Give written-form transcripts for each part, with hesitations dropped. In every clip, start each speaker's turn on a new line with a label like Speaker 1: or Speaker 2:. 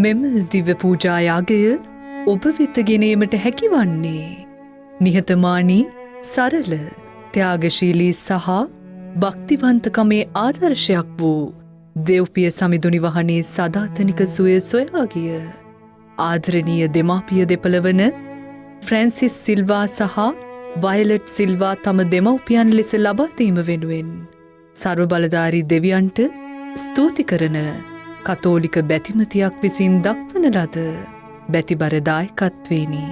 Speaker 1: මෙම දිව්‍ය පූජා යාගය ඔබ වෙත ගෙනීමට හැකිවන්නේ නිහතමානී සරල ත්‍යාගශීලී සහ භක්තිවන්තකමේ ආදර්ශයක් වූ දෙව්පිය සමිඳුනි වහනේ සදාතනික සුවය සොයා ගිය ආදරණීය දෙමාපිය දෙපළ වන ෆ්‍රැන්සිස් සිල්වා සහ වයලට් සිල්වා තම දෙමව්පියන් ලෙස ලබා දීම වෙනුවෙන් සර්ව බලධාරී දෙවියන්ට ස්තුති කරන කතෝලික බැතිමතියක් විසින් දක්වන ලද බැතිබර දායකත්වේනි.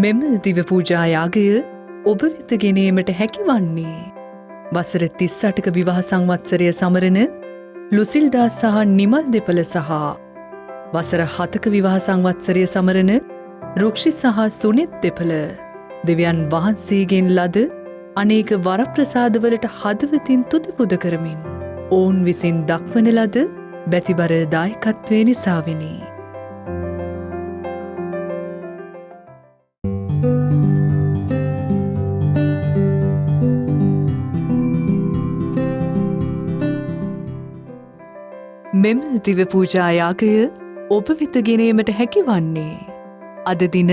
Speaker 1: මෙම දිව පූජා යාගය ඔබ වෙත ගෙනීමට හැකිවන්නේ වසර 38ක විවාහ සංවත්සරය සමරන ලුසිල්ඩා සහ නිමල් දෙපළ සහ වසර 7ක විවාහ සංවත්සරය සමරන රුක්ෂි සහ සුනිත් දෙපළ දෙවියන් වහන්සේගෙන් ලද අනේක වරප්‍රසාදවලට හදවතින් තුද පුද කරමින් ඔවුන් විසින් දක්වන ලද බැතිබර දායකත්වය නිසාවෙනි. මෙම දිව පූජා යාගය ඔබ වෙත ගෙනීමට හැකිවන්නේ අද දින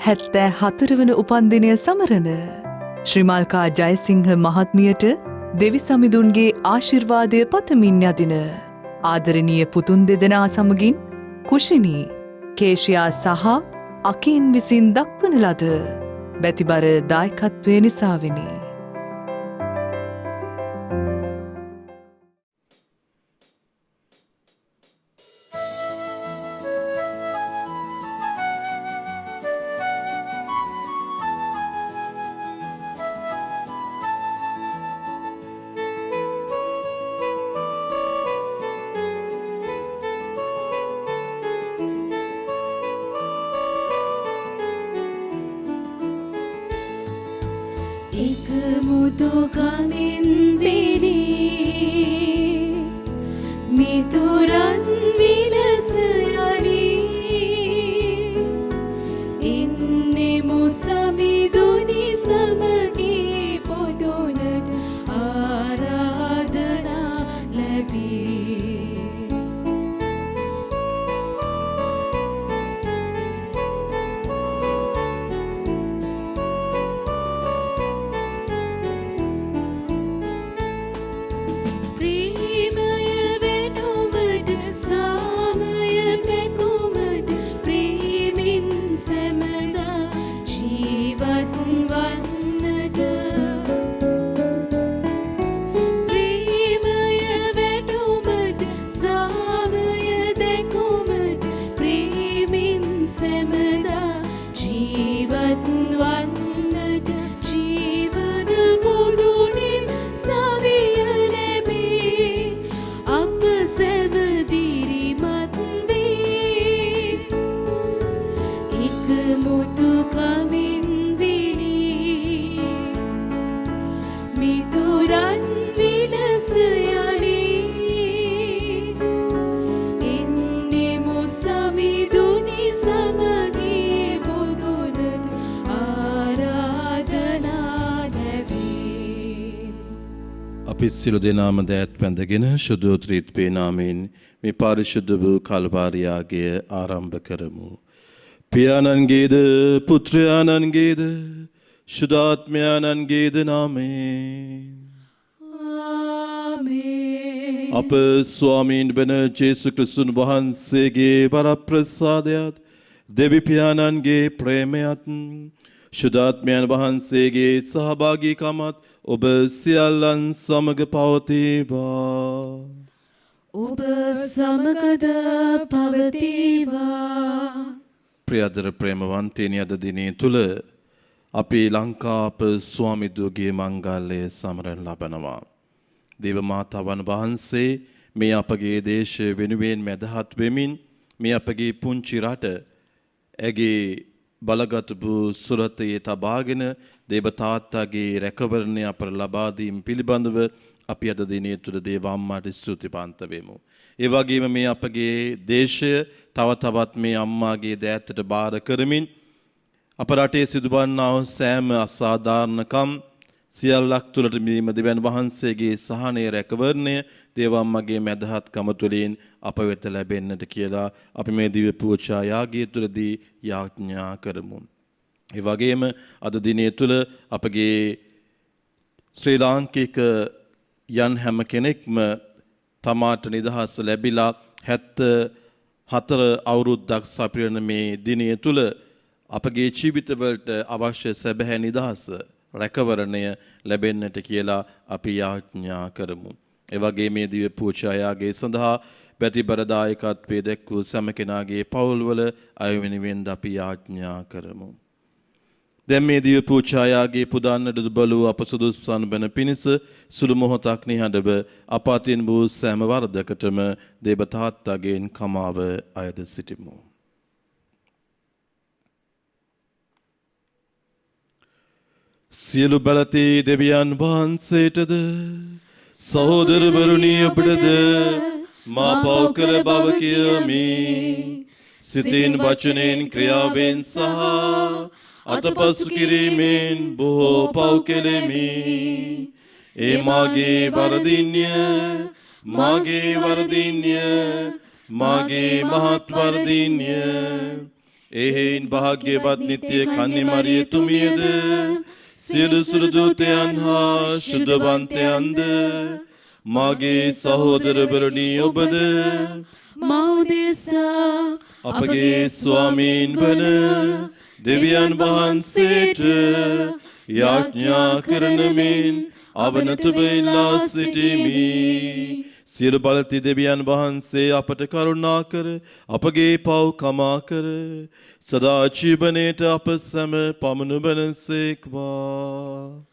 Speaker 1: 74 වන උපන්දිනය සමරන ශ්‍රී මල්කා ජයසිංහ මහත්මියට දෙවි සමිඳුන්ගේ ආශිර්වාදය පතමින් යදින ආදරණීය පුතුන් දෙදෙනා සමගින් කුෂිනී කේෂියා සහ අකින් විසින් දක්වන ලද බැතිබර දායකත්වය නිසාවෙනි.
Speaker 2: සියලු දෙනාම දෑත් පැඳගෙන ශුද්ධෝත්‍රීත්පේ නාමයෙන් මේ පාරිශුද්ධ වූ කල්වාරියාගය ආරම්භ කරමු. පියාණන්ගේද පුත්‍රයාණන්ගේද ශුද්ධාත්මයාණන්ගේද නාමයෙන්. ආමේන්. අප ස්වාමීන් වන ජේසු ක්‍රිස්තුන් වහන්සේගේ වරප්‍රසාදයත් දෙවි පියාණන්ගේ ප්‍රේමයත් ශුද්ධාත්මයන් වහන්සේගේ සහභාගීකමත් ඔබ සියල්ලන් සමග පවතිවා.
Speaker 3: ඔබ සමගද පවතිවා.
Speaker 2: ප්‍රියදර ප්‍රේමවන්තයනි, අද දිනේ තුල අපි ලංකාප ස්වාමිදුවගේ මංගල්‍යය සමරන ලබනවා. දේව මාතාවන් වහන්සේ මේ අපගේ දේශය වෙනුවෙන් මැදහත් වෙමින් මේ අපගේ පුංචි රට ඇගේ බලගත් වූ සුරතයේ තබාගෙන දේව තාත්තාගේ රැකවරණය අපට ලබා දීම පිළිබඳව අපි අද දිනේ තුල දේව අම්මාට ස්තුතිපන්ත වෙමු. ඒ වගේම මේ අපගේ දේශය තව තවත් මේ අම්මාගේ දෑතට බාර කරමින් අප රටේ සිදුවන්නා වූ සෑම අසාධාරණකම් සියල්ලක් තුළට මීම දෙවියන් වහන්සේගේ සහනය රැකවරණය දේවම්මගේ මැදහත්කම තුළින් අප වෙත ලැබෙන්නට කියලා අපි මේ දිව්‍ය පූජා යාගය තුළදී යාඥා කරමු. ඒ වගේම අද දිනේ තුළ අපගේ ශ්‍රී ලාංකික යන් හැම කෙනෙක්ම තමාට නිදහස ලැබිලා 74 අවුරුද්දක් සපිරන මේ දිනය තුළ අපගේ ජීවිතවලට අවශ්‍ය සැබෑ නිදහස රැකවරණය ලැබෙන්නට කියලා අපි යාඥා කරමු. ඒ වගේ මේ දිව්‍ය පූජා යාගය සඳහා බැතිබර දායකත්වයේ දැක් වූ සෑම කෙනාගේ පවුල්වල අය වෙනුවෙන් අපි යාඥා කරමු. දැන් මේ දිව්‍ය පූජා යාගයේ පුදාන්නට දුබල අප සුදුස්සන් බැන පිණිස සුළු මොහොතක් නිහඬව අප අතින් වූ සෑම වරදකටම දේවතාත්තගෙන් කමාව අයද සිටිමු. සියලු බලතේ දෙවියන් වහන්සේටද සහෝදරවරුනි ඔබටද මා පව් කළ බව කියමි. සිතින් වචනෙන් ක්‍රියාවෙන් සහ අතපසු කිරීමෙන් බොහෝ පව් කෙලෙමි. ඒ මාගේ වරදින්ය මාගේ මහත් වරදින්ය. එහෙයින් භාග්‍යවත් නිත්‍ය කන්‍ය මරියතුමියද සියලු සුළු දූතයන් හා ශුද්ධවන්තයන්ද මාගේ සහෝදරවරුනි ඔබද
Speaker 3: මා උදෙසා
Speaker 2: අපගේ ස්වාමීන් වන දෙවියන් වහන්සේට යාඥා කරන මෙන් අවනතුව ඉල්ලා සිටිමි. සියලු බලති දෙවියන් වහන්සේ අපට කරුණා කර අපගේ පව් කමා කර සදා ජීවනයේට අප සැම පමුණු බනසේක්වා.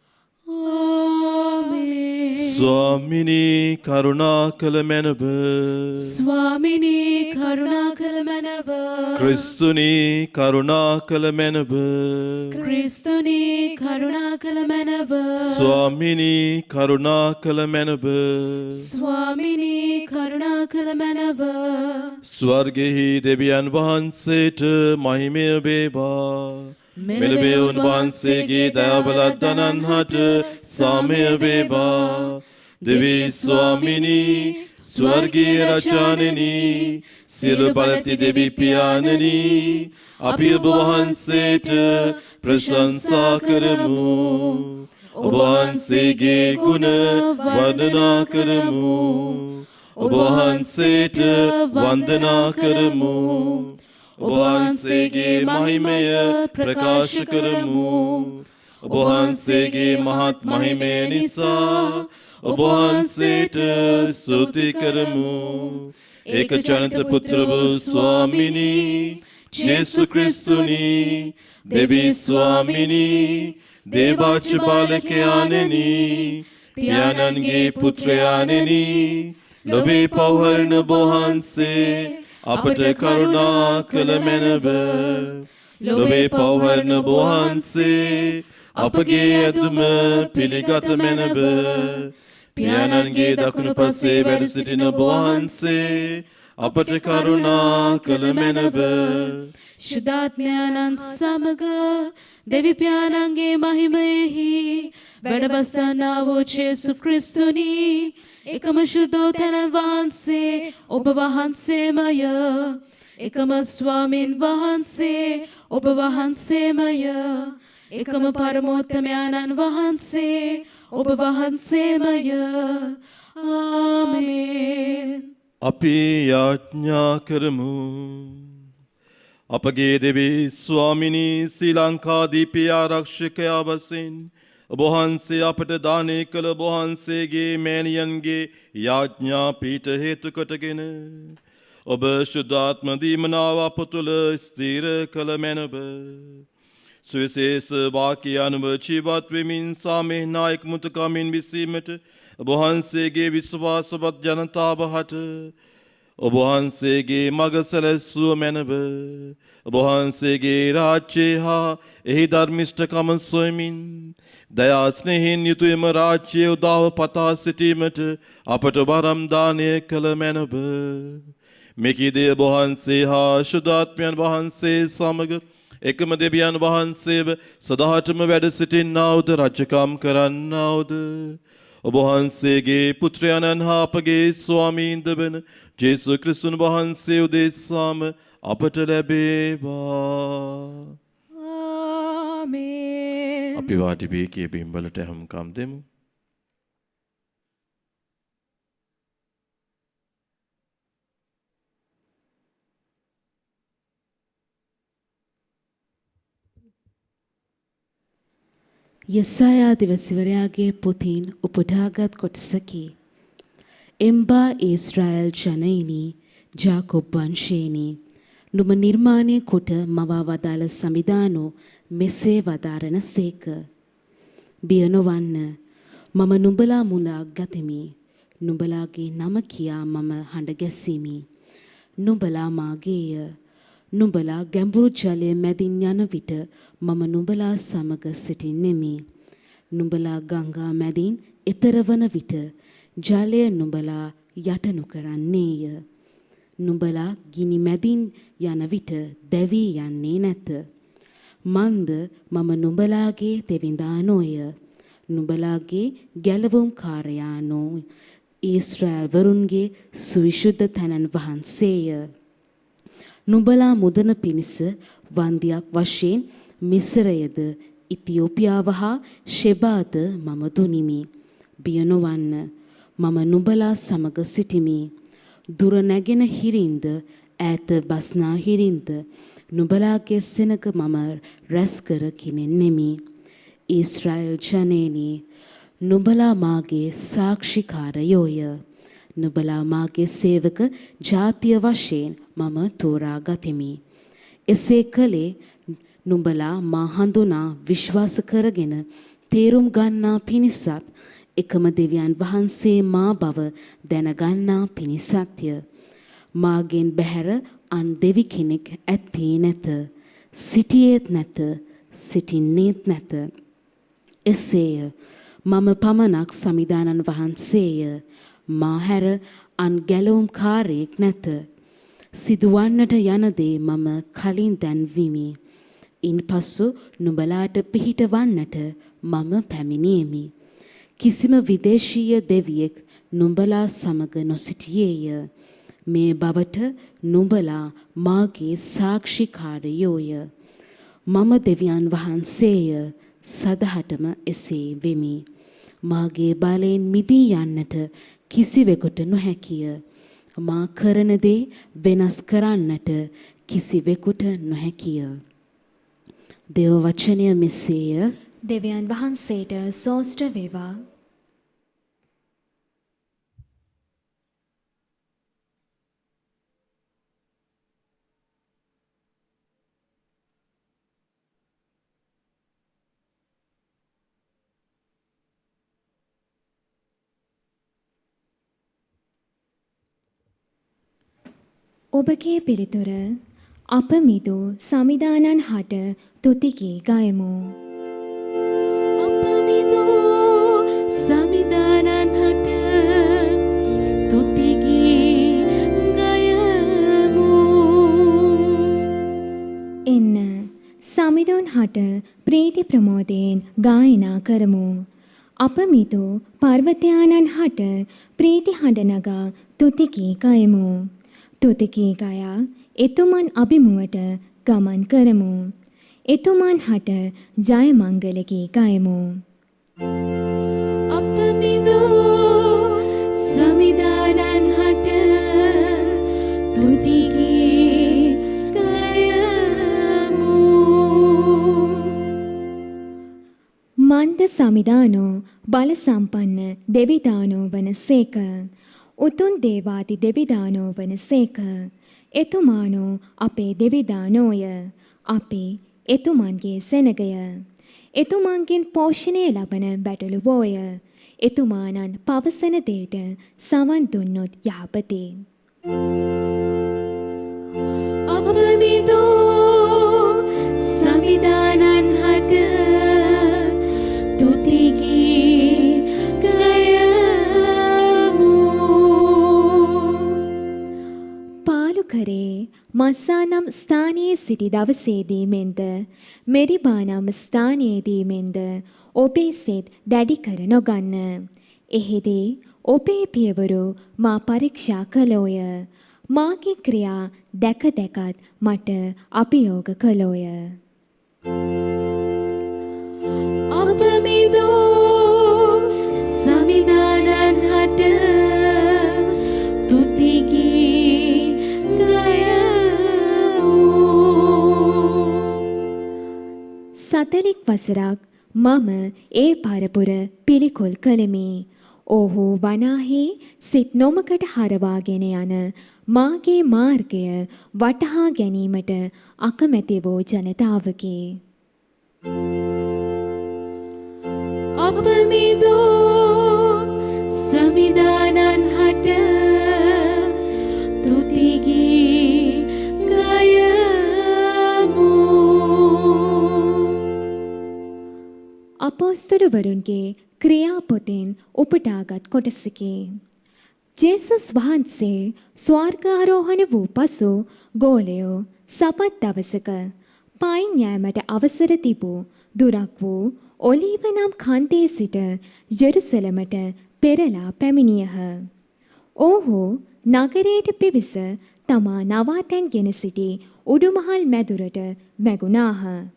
Speaker 3: ආමේන්.
Speaker 2: ස්වාමිනී කරුණා කළ මැනව.
Speaker 3: ස්වාමිනී කරුණා කළ මැනව.
Speaker 2: ක්‍රිස්තුනී කරුණා කළ මැනව.
Speaker 3: ක්‍රිස්තුනී කරුණා කළ මැනව.
Speaker 2: ස්වාමිනී කරුණා කළ මැනව.
Speaker 3: ස්වාමිනී කරුණා කළ මැනව.
Speaker 2: ස්වර්ගෙහි දෙවියන් වහන්සේට මහිමය වේවා. මෙලොවේ උන්වහන්සේගේ දයාබලත් දනන්හට සාමය වේවා. දෙවී ස්වාමිනී ස්වර්ගීය රජාණෙනි සියලු බලති දෙවි පියාණෙනි අපි ඔබ වහන්සේට ප්‍රශංසා කරමු. ඔබ වහන්සේගේ ගුණ වර්ණනා කරමු. ඔබ වහන්සේට වන්දනා කරමු. ඔබ වහන්සේගේ මහිමය ප්‍රකාශ කරමු. ඔබ වහන්සේගේ මහත් මහිමය නිසා ඔබ වහන්සේට ස්තුති කරමු. ඒක ජනිත පුත්‍ර වූ ස්වාමිනී ජේසු ක්‍රිස්තුනි දෙවි ස්වාමිනී දේවාච බාලකයාණෙනි පියාණන්ගේ පුත්‍රයාණෙනි ලොවේ පවහරණ වහන්සේ අපට කරුණා කළ මැනව. ලොවේ පවහරණ වහන්සේ අපගේ ඇදුම පිළිගත මැනව. පියාණන්ගේ දකුණු පසේ වැඩ සිටින වහන්සේ අපට කරුණා කළ මැනව.
Speaker 3: ශුද්ධාත්මයන්න් සමග දෙවි පියාණන්ගේ මහිමයෙහි වැඩවසන්නා වූ ජේසු ක්‍රිස්තුනි එකම ශුද්ධෝතන වහන්සේ ඔබ වහන්සේමය. එකම ස්වාමින් වහන්සේ ඔබ වහන්සේමය. එකම පරමෝත්තමයන්න් වහන්සේ ඔබ වහන්සේමය. ආමේන්.
Speaker 2: අපි යාඥා කරමු. අපගේ දෙවි ස්වාමිනී ශ්‍රී ලංකාදීපී ආරක්ෂකයා වශයෙන් ඔබ වහන්සේ අපට දානය කළ ඔබ වහන්සේගේ මෑණියන්ගේ යාඥා පීඨ හේතු කොටගෙන ඔබ ශුද්ධාත්ම දීමනාව අප තුළ ස්ථිර කළ මැනව. සුවිශේෂ වාක්‍ය අනුව ජීවත් වෙමින් සාමේ නායක මුතුකමින් විසීමට ඔබ වහන්සේගේ විශ්වාසවත් ජනතාව හට ඔබ වහන්සේගේ මඟ සැලැස්සුව මැනව. ඔබ වහන්සේගේ රාජ්‍යය හා එහි ධර්මිෂ්ඨකම සොයමින් දයා ස්නේහයෙන් යුතුයම රාජ්‍යය උදාව පතා සිටීමට අපට වරම් දානය කළ මැනව. මෙකී දේ ඔබ වහන්සේ හා ශුද්ධාත්මයන් වහන්සේ සමග එකම දෙවියන් වහන්සේව සදාටම වැඩ සිටින්නාවුද රජකම් කරන්නාවුද ඔබ වහන්සේගේ පුත්‍රයන්න් හා අපගේ ස්වාමීන්ද වන ජේසුස් ක්‍රිස්තුන් වහන්සේ උදෙසාම අපට ලැබේවා.
Speaker 3: ආමේන්.
Speaker 2: අපි වාඩි වී කියපින් වලට හැමකම් දෙමු.
Speaker 3: යෙසායා දිවසිවරයාගේ පොතින් උපුටාගත් කොටසකි. එම්බා ඊශ්‍රායල් ජනයිනි ජාකොබ් වංශේනි නුඹ නිර්මාණය කොට මවා වදාළ සමිදානෝ මෙසේ වදාරන සේක. බිය නොවන්න මම නුඹලා මුලා ගතිමි. නුඹලාගේ නම කියා මම හඬ ගැස්සීමි. නුඹලා මාගේය. නුඹලා ගැඹුරු ජලය මැදින් යන විට මම නුඹලා සමග සිටින්නෙමි. නුඹලා ගංගා මැදින් එතර වන විට ජලය නුඹලා යට නොකරන්නේය. නුඹලා ගිනි මැදින් යන විට දැවී යන්නේ නැත. මන්ද මම නුඹලාගේ දෙවිඳානෝය. නුඹලාගේ ගැලවුම් කාර්යානෝ ඊශ්‍රායල් වරුන්ගේ සුවිශුද්ධ තනන් වහන්සේය. නුඹලා මුදන පිණිස වන්දියක් වශයෙන් මිස්රයද ඉතියෝපියාව හා ෂෙබාද මම දුනිමි. බිය නොවන්න මම නුඹලා සමග සිටිමි. දුර නැගෙන හිරින්ද ඈත බස්නා හිරින්ද නුඹලාගේ සෙනග මම රැස් කර කිනෙන්නෙමි. ඊශ්‍රායල් ජනේනි නුඹලා මාගේ සාක්ෂිකාරයෝය. නුඹලා මාගේ සේවක ජාතිය වශයෙන් මම තෝරා ගතිමි. එසේ කළේ නුඹලා මා හඳුනා විශ්වාස කරගෙන තේරුම් ගන්නා පිණිසත් එකම දෙවියන් වහන්සේ මා බව දැනගන්නා පිණිසත්ය. මාගෙන් බැහැර අන් දෙවි කෙනෙක් ඇත්තේ නැත. සිටියේත් නැත. සිටින්නේත් නැත. එසේය මම පමණක් සමිදානන් වහන්සේය. මා හැර අන් ගැලවුම්කාරයෙක් නැත. සිදුවන්නට යන දේ මම කලින් දැන්විමි. ඉන්පසු නුඹලාට පිහිටවන්නට මම පැමිණියෙමි. කිසිම විදේශීය දෙවියෙක් නුඹලා සමග නොසිටියේය. මේ බවට නුඹලා මාගේ සාක්ෂිකාරයෝය. මම දෙවියන් වහන්සේය. සදහටම එසේ වෙමි. මාගේ බලයෙන් මිදී යන්නට කිසිවෙකුට නොහැකිය. මා කරන දේ වෙනස් කරන්නට කිසිවෙකුට නොහැකිය. දේව වචනය මෙසේය.
Speaker 4: දෙවියන් වහන්සේට සෝස්ත්‍ර වේවා. ඔබගේ පිළිතුර අප මිදු සමිදානන් හට තුතිකී ගයමු.
Speaker 3: අප මිදු සමිදානන් හට තුතිකී ගයමු.
Speaker 4: එන්න සමිඳුන් හට ප්‍රීති ප්‍රමෝදයෙන් ගායනා කරමු. අප මිදු පර්වතයානන් හට ප්‍රීති හඬ නගා තුතිකී ගයමු. තුතිකී ගයා එතුමන් අභිමුවට ගමන් කරමු. එතුමන් හට ජය මංගලකී ගයමු.
Speaker 3: අප මිදු සමිදානන් හට තුතිකී ගයමු.
Speaker 4: මන්ද සමිදානෝ බල සම්පන්න දෙවිදානෝ වන සේක. උතුන් දේවාති දෙවිදානෝ වන සේක. එතුමානෝ අපේ දෙවිදානෝය. අපේ එතුමන්ගේ සෙනගය. එතුමන්ගෙන් පෝෂණය ලබන බැටළුවෝය. එතුමානන් පවසන දේට සවන් දුන්නොත් යහපතේ.
Speaker 3: අප මිදු සමිදානන් හට තුතිකී ගයමු.
Speaker 4: පාලු කරේ මස්සා නම් ස්ථානයේ සිටි දවසේදී මෙන්ද මෙරිබා නම් ස්ථානයේදී මෙන්ද ඔබේ සිත් දැඩි කර නොගන්න. එහිදී ඔබේ පියවරු මා පරීක්ෂා කළෝය. මාගේ ක්‍රියා දැක දැකත් මට අභියෝග කළෝය.
Speaker 3: අපමිදෝ සමිදානන් හට තුතිගී ගයමු.
Speaker 4: සතලික් වසරක් මම ඒ පරපුර පිළිකුල් කළෙමි. ඔහු වනාහි සිත් නොමකට හරවාගෙන යන මාගේ මාර්ගය වටහා ගැනීමට අකමැති වූ ජනතාවකි.
Speaker 3: අපමිදෝ සමිදානන් හට තුතිගී ගයමු.
Speaker 4: අපොස්තලවරුන්ගේ ක්‍රියාපොතෙන් උපුටාගත් කොටසකි. ජේසුස් වහන්සේ ස්වර්ගාරෝහණ වූ පසු ගෝලයෝ සපත් දවසක පයින් යෑමට අවසර තිබූ දුරක් වූ ඔලීව නම් කන්දේ සිට ජෙරුසලමට පෙරලා පැමිණියහ. ඔහු නගරයට පිවිස තමා නවාතැන්ගෙන සිටි උඩුමහල් මැදුරට වැගුණාහ.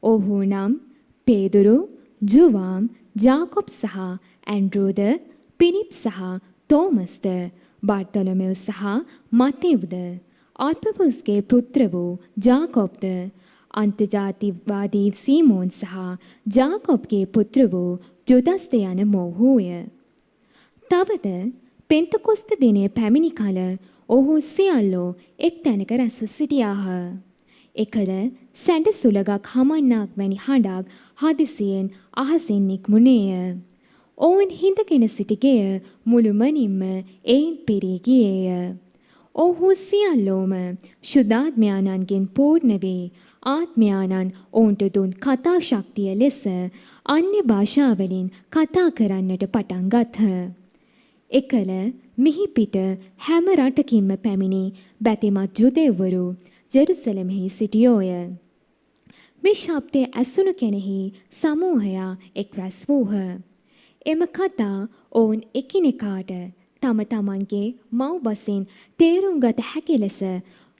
Speaker 4: ඔහු නම් පේදුරු, ජුවාම්, ජාකොබ් සහ ඇන්ඩ්‍රූද, පිලිප් සහ තෝමස්ද, බර්තලොමෙව් සහ මතෙව්ද, අල්පපුස්ගේ පුත්‍ර වූ ජාකොබ්ද, අන්තජාතිවාදී සීමෝන් සහ ජාකොබ්ගේ පුත්‍ර වූ ජුදස්ද යන මොහුය. තවද පෙන්තකොස්ත දිනය පැමිණි කල ඔහු සියල්ලෝ එක් තැනක රැස්ව සිටියාහ. එකල සැඬ සුළගක් හමන්නක් වැනි හඬක් හදිසියෙන් අහසින් නික්මුණේය. ඔවුන් හිඳගෙන සිටි ගෙය මුළුමනින්ම එයින් පිරී ගියේය. ඔහු සියල්ලෝම ශුද්ධාත්මයාණන්ගෙන් පූර්ණ වේ ආත්මයාණන් ඔවුන්ට දුන් කතා ශක්තිය ලෙස අන්‍ය භාෂාවලින් කතා කරන්නට පටන් ගත්හ. එකල මිහිපිට හැම රටකින්ම පැමිණි බැතිමත් ජුදෙව්වරු ජෙරුසලමෙහි සිටියෝය. මේ ශබ්දය ඇසුණු කෙනෙහි සමූහයා එක් රැස් වූහ. එම කතා ඔවුන් එකිනෙකාට තම තමන්ගේ මව් බසින් තේරුම් ගත හැකි ලෙස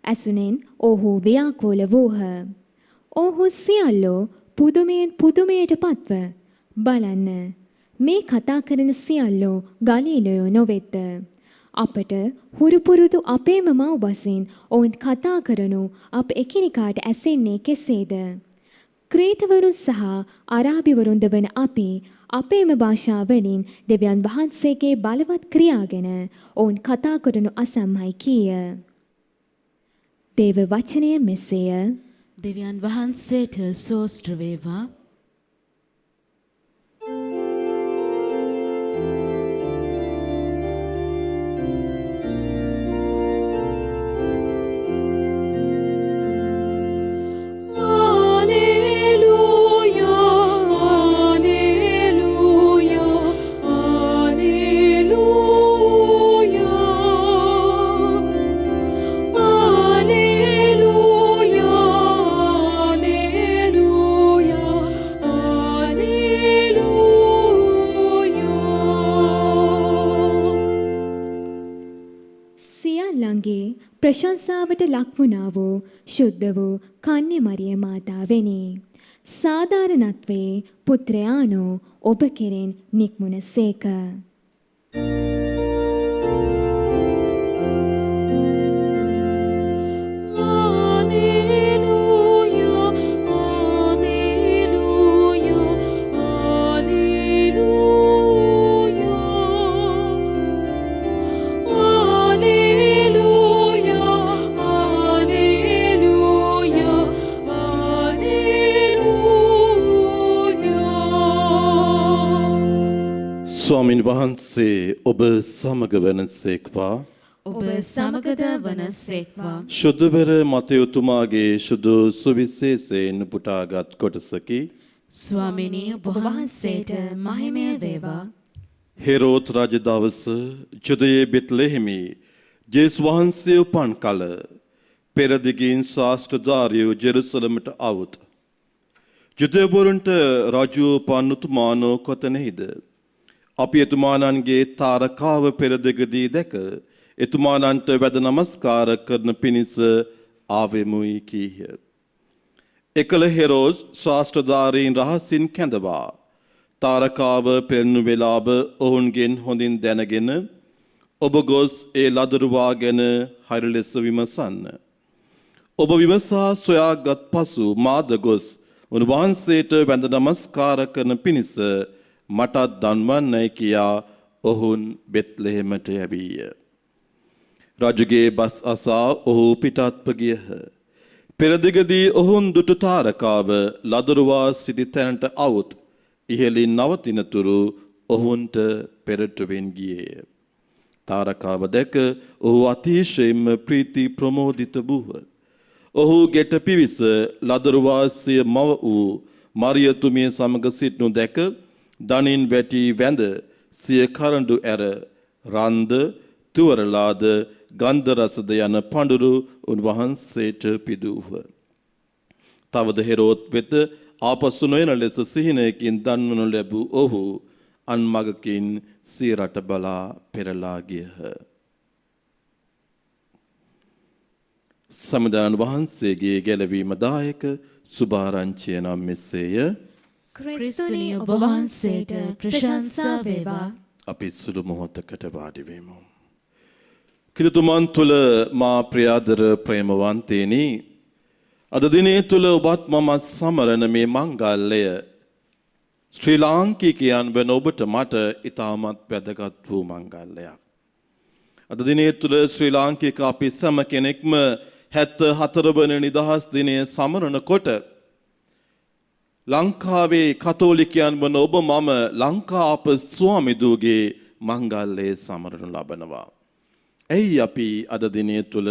Speaker 4: ඇසුනෙන් ඔහු ව්‍යාකූල වූහ. ඔහු සියල්ලෝ පුදුමයෙන් පුදුමයට පත්ව බලන්න මේ කතා කරන සියල්ලෝ ගලීලයෝ නොවෙද්ද? අපට හුරුපුරුදු අපේම මව් බසින් ඔවුන් කතා කරනු අප එකිනෙකාට ඇසෙන්නේ කෙසේද? ක්‍රේතවරුන් සහ අරාබිවරුන්ද වන අපි අපේම භාෂාවලින් දෙවියන් වහන්සේගේ බලවත් ක්‍රියා ගැන ඔවුන් කතා කරනු අසම්මයි කීය. දේව වචනය මෙසේය.
Speaker 3: දෙවියන් වහන්සේට සෝස්ත්‍ර වේවා.
Speaker 4: ප්‍රශංසාවට ලක්වුණා වූ ශුද්ධ වූ කන්‍ය මරිය මාතාවෙනි. සාධාරණත්වයේ පුත්‍රයානෝ ඔබ කෙරෙන් නික්මුණ සේක.
Speaker 2: ස්වාමින් වහන්සේ ඔබ සමග වනසේක්වා.
Speaker 3: ඔබ සමගද වනසේක්වා.
Speaker 2: ශුද්ධබර මතයුතුමාගේ ශුදු සුවිශේෂයෙන් පුටාගත් කොටසකි.
Speaker 3: ස්වාමිනී ඔබ වහන්සේට මහිමය වේවා.
Speaker 2: හෙරෝත් රජ දවස ජුදයේ බෙත්ලෙහෙමි ජේසුස් වහන්සේ උපන් කල පෙරදිගින් ශාස්ත්‍රධාරියෝ ජෙරුසලමට આવුත්. ජුදෙවරුන්ට රජු පන්නුතුමානෝ කොතනෙහිද? අපි එතුමානන්ගේ තාරකාව පෙරදිගදී දැක එතුමානන්ට වැද නමස්කාර කරන පිණිස ආවෙමුයි කීහ. එකල හෙරෝස් ශාස්ත්‍රධාරීන් රහසින් කැඳවා තාරකාව පෙරණු වේලාව ඔවුන්ගෙන් හොඳින් දැනගෙන ඔබ ගොස් ඒ ලදරුවා ගැන හරි ලෙස විමසන්න. ඔබ විමසා සොයාගත් පසු මාද ගොස් උන්වහන්සේට වැඳ නමස්කාර කරන පිණිස මටත් දන්වන්නයි කියා ඔවුන් බෙත්ලෙහෙමට යැවීය. රජුගේ බස් අසා ඔහු පිටත්ව ගියහ. පෙරදිගදී ඔවුන් දුටු තාරකාව ලදරුවා සිටි තැනට આવුත් ඉහළින් නවතිනතුරු ඔවුන්ට පෙරටුවෙන් ගියේය. තාරකාව දැක ඔහු අතිශයින්ම ප්‍රීති ප්‍රමෝදිත වූහ. ඔහු ගෙට පිවිස ලදරුවා සිය මව වූ මරියතුමිය සමග සිටනු දැක දනින් වැටි වැඳ සිය කරඬු ඇර රන්ද තුවරලාද ගන්ධ රසද යන පඬුරු උන්වහන්සේට පිදූහ. තවද හෙරෝද් වෙත ආපසු නොයන ලෙස සිහිනයකින් දන්වනු ලැබූ ඔහු අන්මගකින් සිය රට බලා පෙරලා ගියහ. සමදාන වහන්සේගේ ගැලවීම දායක සුභාරංචිය නම් මෙසේය.
Speaker 3: ක්‍රිස්තුනි ඔබ වහන්සේට ප්‍රශංසා වේවා.
Speaker 2: අපි සුළු මොහොතකට වාඩි වෙමු. කිරිතුමන් තුළ මා ප්‍රියාදර ප්‍රේමවන්තේනි, අද දිනේ තුළ ඔබත් මමත් සමරන මේ මංගල්‍යය ශ්‍රී ලාංකිකයන් වෙන ඔබට මට ඉතාමත් වැදගත් වූ මංගල්‍යයක්. අද දිනේ තුළ ශ්‍රී ලාංකික අපි සෑම කෙනෙක්ම 74 වන නිදහස් දිනය සමරනකොට ලංකාවේ කතෝලිකයන් වන ඔබ මම ලංකාප ස්වාමිදුගේ මංගල්‍යය සමරනු ලබනවා. ඇයි අපි අද දිනේ තුළ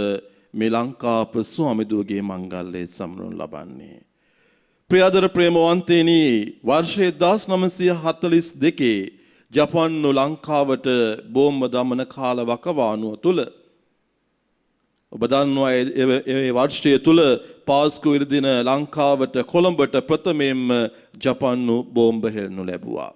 Speaker 2: මේ ලංකාප ස්වාමිදුගේ මංගල්‍යය සමරනු ලබන්නේ? ප්‍රියදර ප්‍රේමවන්තේනි, වර්ෂයේ 1942 ජපාන්ු ලංකාවට බෝම්බ දමන කාල වකවානුව තුළ ඔබ දන්නවා ඒ වර්ෂය තුළ පාස්කු ඉරිදින ලංකාවට කොළඹට ප්‍රථමයෙන්ම ජපාන්ු බෝම්බ හෙළනු ලැබුවා.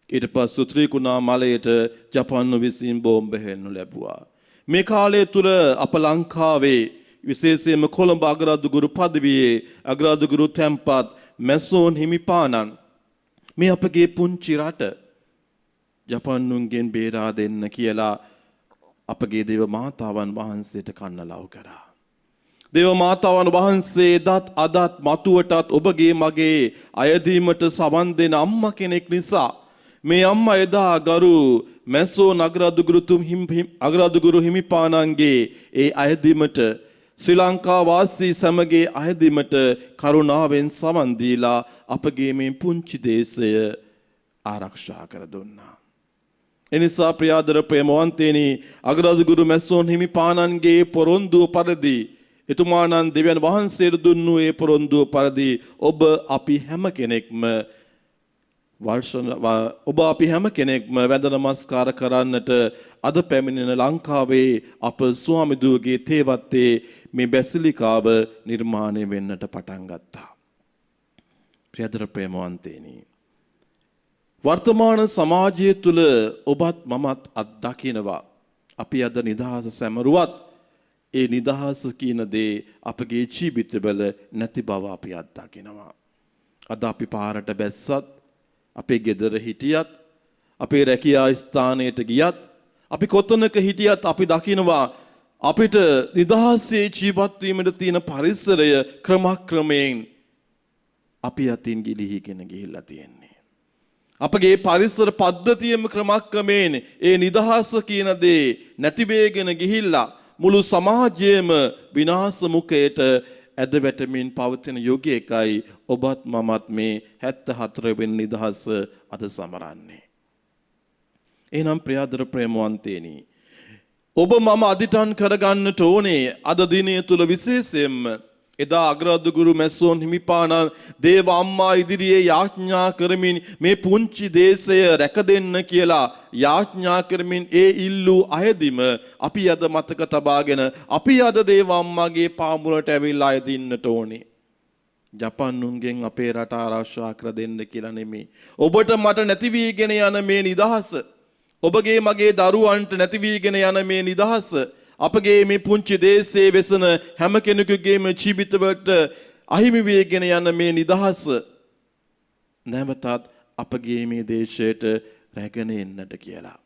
Speaker 2: ඊට පස්සෙ ත්‍රිකුණා මලයට ජපාන්ු විසින් බෝම්බ හෙළනු ලැබුවා. මේ කාලය තුළ අප ලංකාවේ විශේෂයෙන්ම කොළඹ අගරාදුගුරු පදවියේ අගරාදුගුරු තැන්පත් මැසෝන් හිමිපාණන් මේ අපගේ පුංචි රට ජපාන්නුන්ගෙන් බේරා දෙන්න කියලා අපගේ දේව මාතාවන් වහන්සේට කන්නලව් කරා. දේව මාතාවන් වහන්සේ දත් අදත් මතුවටත් ඔබගේ මගේ අයදීමට සවන් දෙන අම්මා කෙනෙක් නිසා මේ අම්මා එදා ගරු මැසෝ අගරාදුගුරු හිමිපාණන්ගේ ඒ අයදීමට ශ්‍රී ලංකා වාසී සමගේ අයදීමට කරුණාවෙන් සවන් දීලා අපගේ මේ පුංචි දේශය ආරක්ෂා කර දුන්නා. එනිසා ප්‍රියාදර ප්‍රේමවන්තේනි, අගරාදුගුරු මැසෝන් හිමිපාණන්ගේ පොරොන්දුව පරිදි එතුමාණන් දෙවියන් වහන්සේට දුන්නු ඒ පොරොන්දුව පරිදි ඔබ අපි හැම කෙනෙක්ම වැඳ නමස්කාර කරන්නට අද පැමිණෙන ලංකාවේ අප ස්වාමිදුවගේ තේවත්තේ මේ බැසිලිකාව නිර්මාණය වෙන්නට පටන් ගත්තා. ප්‍රියදර ප්‍රේමවන්තේනි, වර්තමාන සමාජය තුළ ඔබත් මමත් අත්දකිනවා. අපි අද නිදහස සැමරුවත් ඒ නිදහස කියන දේ අපගේ ජීවිතවල නැති බව අපි අත්දකිනවා. අද අපි පාරට බැස්සත්, අපේ ගෙදර හිටියත්, අපේ රැකියා ස්ථානයට ගියත්, අපි කොතනක හිටියත් අපි දකිනවා අපිට නිදහසේ ජීවත් වීමට තියෙන පරිසරය ක්‍රමක්‍රමයෙන් අපි අතින් ගිලිහිගෙන ගිහිල්ලා තියෙන්නේ. අපගේ පරිසර පද්ධතියම ක්‍රමක්‍රමයෙන් ඒ නිදහස කියන දේ නැති වෙගෙන ගිහිල්ලා මුළු සමාජයේම විනාශ මුඛයට ඇද වැටෙමින් පවතින යුගයකයි ඔබත් මමත් මේ 74 වෙනි නිදහස අද සමරන්නේ. එනම් ප්‍රියදර ප්‍රේමවන්තේනි, ඔබ මම අදිටන් කරගන්නට ඕනේ අද දිනය තුල විශේෂයෙන්ම එදා අග්‍රාධිගුරු මැස්සෝන් හිමිපාණන් දේව අම්මා ඉදිරියේ යාඥා කරමින් මේ පුංචි දේශය රැක දෙන්න කියලා යාඥා කරමින් ඒ ඉල්ලූ අයදිම අපි අද මතක තබාගෙන අපි අද දේව අම්මාගේ පාමුලට ඇවිල්ලා අයදින්නට ඕනේ. ජපන්නුන්ගෙන් අපේ රට ආරක්ෂා කර දෙන්න කියලා නෙමෙයි. ඔබට මට නැති වීගෙන යන මේ නිදහස, ඔබගේ මගේ දරුවන්ට නැති වීගෙන යන මේ නිදහස, අපගේ මේ පුංචි දේශයේ වෙසෙන හැම කෙනෙකුගේම ජීවිතවලට අහිමි වේගෙන යන මේ නිදහස නැවතත් අපගේ මේ දේශයට රැගෙන එන්නට කියලා.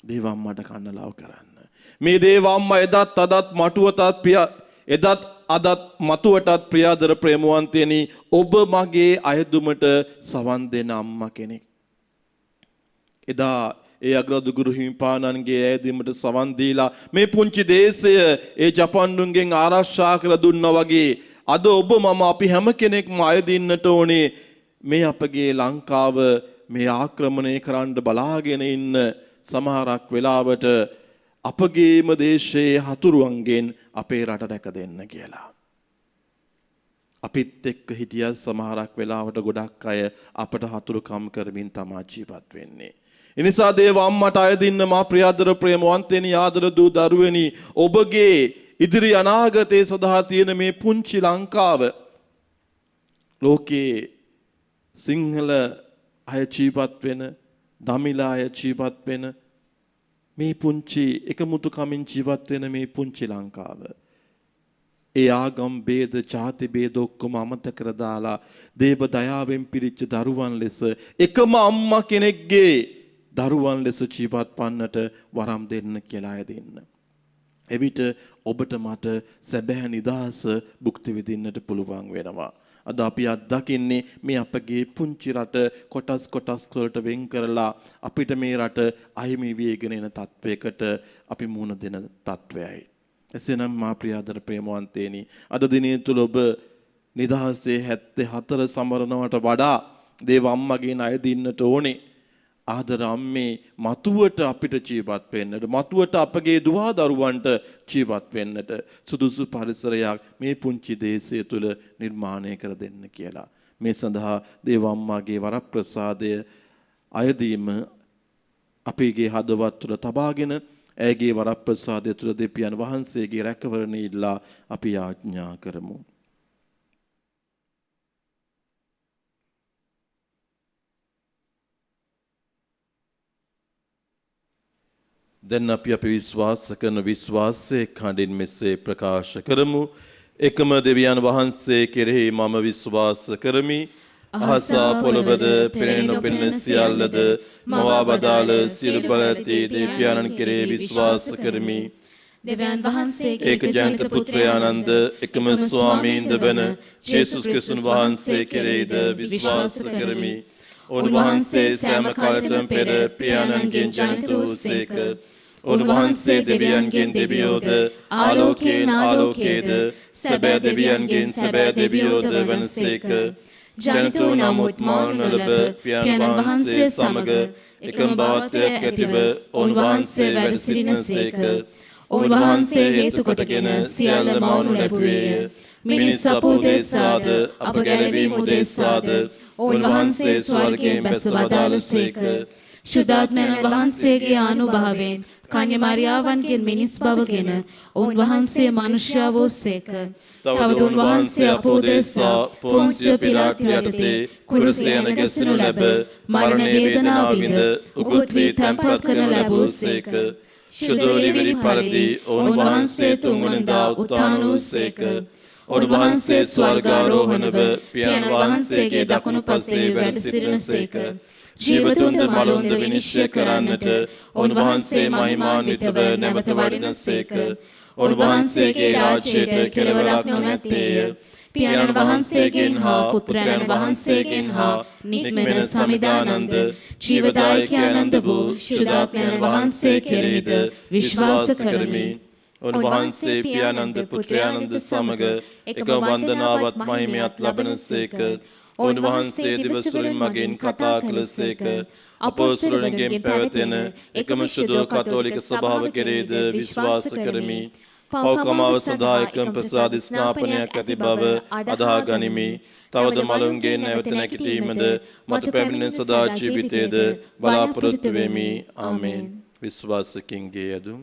Speaker 2: දේව අම්මට කන්නලව් කරන්න. මේ දේව අම්මා එදත් අදත් මටුවටත් එදත් අදත් මතුවටත් ප්‍රියාදර ප්‍රේමවන්තයනි, ඔබ මගේ අයදුමට සවන් දෙන අම්මා කෙනෙක්. එදා ඒ අග්‍රාධිගුරු හිමිපාණන්ගේ ඇයදීමට සවන් දීලා මේ පුංචි දේශය ඒ ජපන්නුන්ගෙන් ආරක්ෂා කර දුන්නා වගේ අද ඔබ මම අපි හැම කෙනෙක්ම අයදින්නට ඕනේ මේ අපගේ ලංකාව මේ ආක්‍රමණය කරන්න බලාගෙන ඉන්න සමහරක් වෙලාවට අපගේම දේශයේ හතුරුවන්ගෙන් අපේ රට රැක දෙන්න කියලා. අපිත් එක්ක හිටිය සමහරක් වෙලාවට ගොඩක් අය අපට හතුරුකම් කරමින් තමා ජීවත් වෙන්නේ. එනිසා දේව අම්මට අයදින්න මා ප්‍රියාදර ප්‍රේමවන්තයනි, ආදර දූ දරුවනි, ඔබගේ ඉදිරි අනාගතයේ සදා තියෙන මේ පුංචි ලංකාව ලෝකේ සිංහල අය ජීවත් වෙන, දමිළ අය ජීවත් වෙන මේ පුංචි එකමුතු කමින් ජීවත් වෙන මේ පුංචි ලංකාව, ඒ ආගම් ભેද, ජාති ભેද ඔක්කොම අමතක කර දාලා දේව දයාවෙන් පිරිච්ච දරුවන් ලෙස එකම අම්මා කෙනෙක්ගේ දරුවන් ලෙස ජීවත් වන්නට වරම් දෙන්න කියලා අය දෙන්න. එවිට ඔබට මට සැබෑ නිදහස භුක්ති විඳින්නට පුළුවන් වෙනවා. අද අපි අත්දකින්නේ මේ අපගේ පුංචි රට කොටස් වලට වෙන් කරලා අපිට මේ රට අහිමි වේගෙන එන තත්වයකට අපි මුහුණ දෙන තත්වයයි. එසේනම් මා ප්‍රියාදර ප්‍රේමවන්තේනි, අද දිනේ තුල ඔබ නිදහසේ 74 සමරනවට වඩා දේව අම්මගේ ණය දින්නට ඕනේ. ආදර අම්මේ මතුවට අපිට ජීවත් වෙන්නට, මතුවට අපගේ දුවා දරුවන්ට ජීවත් වෙන්නට සුදුසු පරිසරයක් මේ පුංචි දේශය තුළ නිර්මාණය කර දෙන්න කියලා. මේ සඳහා දේව අම්මාගේ වරප්‍රසාදය අයදීම අපේගේ හදවත් තුළ තබාගෙන ඇයගේ වරප්‍රසාදය තුළ දෙවියන් වහන්සේගේ රැකවරණය ඉල්ලා අපි යාඥා කරමු. දැන් අපි විශ්වාස කරන විශ්වාසයේ කඩින් මෙසේ ප්‍රකාශ කරමු. එකම දෙවියන් වහන්සේ කෙරෙහි මම විශ්වාස කරමි. අහසා පොළොවද පෙනෙන නොපෙනෙන සියල්ලද මවා වදාළ සියලු බල ඇති දෙවියන් කෙරෙහි විශ්වාස කරමි.
Speaker 3: දෙවියන් වහන්සේගේ
Speaker 2: ඒක ජනිත පුත්‍රයානන්ද එකම ස්වාමීන්ද වන ජේසුස් ක්‍රිස්තුස් වහන්සේ කෙරෙහිද විශ්වාස කරමි. උන්වහන්සේ සෑම කාලයකම පෙර පියාණන්ගෙන් ජනිත වූසේක. උන්වහන්සේ දෙවියන්ගෙන් දෙවියෝද ආලෝකයෙන් ආලෝකයේද සැබෑ දෙවියන්ගෙන් සැබෑ දෙවියෝද වනසේක. ජනිත වූ නමුත් මරණ ලැබ පියාණන් වහන්සේ සමග එකම භාවත්වයක් ඇතිව උන්වහන්සේ වැඩ සිටිනසේක. උන්වහන්සේ හේතු කොටගෙන සියල්ල මවනු ලැබුවේය. මිනිස් අපෝදේශාද අප ගැලවීම උදෙසාද උන්වහන්සේ ස්වර්ගයෙන් බැස වදාළසේක. ශුද්ධාත්මයන් වහන්සේගේ ආනුභාවයෙන් කන්‍ය මරියාවන්ගෙන් මිනිස් බවගෙන උන්වහන්සේ මනුෂ්‍ය වූසේක. තවද උන්වහන්සේ අපෝදේශා පොන්සිය පිලාත් යටතේ කුරුසයෙන් ගැසෙනු ලැබ මරණ වේදනාව විඳ උකුත් වී තැන්පත් කරන ලැබූසේක. ශුද්ධෝලිවිලි පරිදි උන්වහන්සේ තුන්වනදා උත්ථාන වූසේක. උන්වහන්සේ ස්වර්ගාරෝහණව පියාණන් වහන්සේගේ දකුණු පසේ වැඩ සිටිනසේක. ජීවතුන්ද මලොන්ද විනිශ්චය කරන්නට උන්වහන්සේ මහිමාන්විතව නැවත වඩිනසේක. උන්වහන්සේගේ රාජ්‍යයට කෙළවරක් නොමැත්තේය. පියාණන් වහන්සේගෙන් හා පුත්‍රයන් වහන්සේගෙන් හා නික්මෙන සමිදානන්ද ජීවදායකයන්ද වූ ශුද්ධාත්මයන් වහන්සේ කෙරෙහිද විශ්වාස කරමි. උන්වහන්සේ පියාණන්ද පුත්‍රයන්ද සමග එක වන්දනාවත් මහිමයත් ලබනසේක. උන්වහන්සේ දිවසුලින් මගෙන් කතා කළසේක. අපොස්තලයන්ගෙන් පැවතෙන එකම ශුද්ධ කතෝලික සභාව කෙරෙහිද විශ්වාස කරමි. පෞකමාව සඳහා එකම ප්‍රසාද ස්නාපනයක් ඇති බව අදහා ගනිමි. තවද මලුන්ගේ නැවත නැගිටීමද මතු පැමිණෙන සදා ජීවිතයේද බලාපොරොත්තු වෙමි. ආමේන්. විශ්වාසකින්ගේ යදුම්.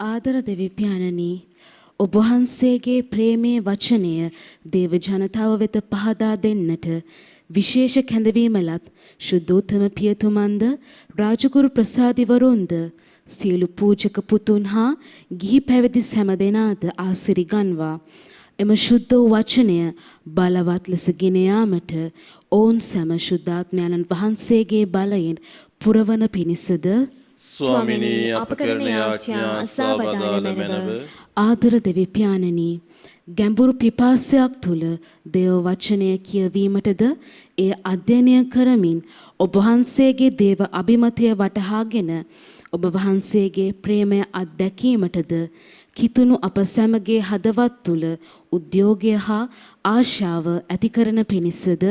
Speaker 3: ආදර දෙවිපියාණනි, ඔබ වහන්සේගේ ප්‍රේමයේ වචනය දේව ජනතාව වෙත පහදා දෙන්නට විශේෂ කැඳවීමලත් ශුද්ධෝත්තම පියතුමන්ද රාජගුරු ප්‍රසාදිවරුන්ද සියලු පූජක පුතුන් හා ගිහි පැවිදි සෑම දෙනාද ආසිරි ගන්වා එම ශුද්ධ වූ වචනය බලවත් ලෙස ගෙන යාමට ඔවුන් සෑම ශුද්ධාත්මයන්න් වහන්සේගේ බලයෙන් පුරවන පිණිසද
Speaker 2: ස්වාමිනී අප කරන යාඥා අසවදාන මැනව.
Speaker 3: ආදර දෙවිපියාණනි, ගැඹුරු පිපාසයක් තුල දේව වචනය කියවීමටද එය අධ්‍යයනය කරමින් ඔබ වහන්සේගේ දේව අභිමතය වටහාගෙන ඔබ වහන්සේගේ ප්‍රේමය අත්දැකීමටද කිතුණු අප සැමගේ හදවත් තුල උද්‍යෝගය හා ආශාව ඇති කරන පිණිසද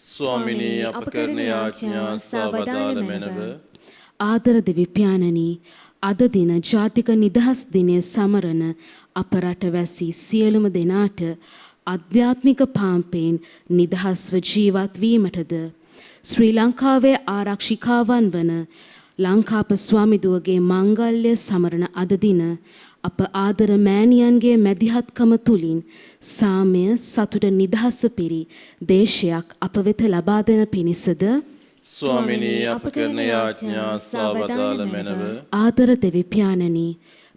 Speaker 2: ස්වාමිනී අප කරන යාඥා අසවදාන මැනව.
Speaker 3: ආදර දෙවිපියාණනි, අද දින ජාතික නිදහස් දිනය සමරන අප රටවැසි සියලුම දෙනාට අධ්‍යාත්මික පාම්පෙන් නිදහස්ව ජීවත් වීමටද ශ්‍රී ලංකාවේ ආරක්ෂිකාවන් වන ලංකාප ස්වාමිදුවගේ මංගල්‍ය සමරන අද දින අප ආදර මෑණියන්ගේ මැදිහත්කම තුලින් සාමය සතුට නිදහස පිරි දේශයක් අප වෙත ලබා දෙන පිණිසද
Speaker 2: ස්වාමිනී අප කරන යාඥා අසවදාන මැනව.
Speaker 3: ආදර දෙවිපියාණනි,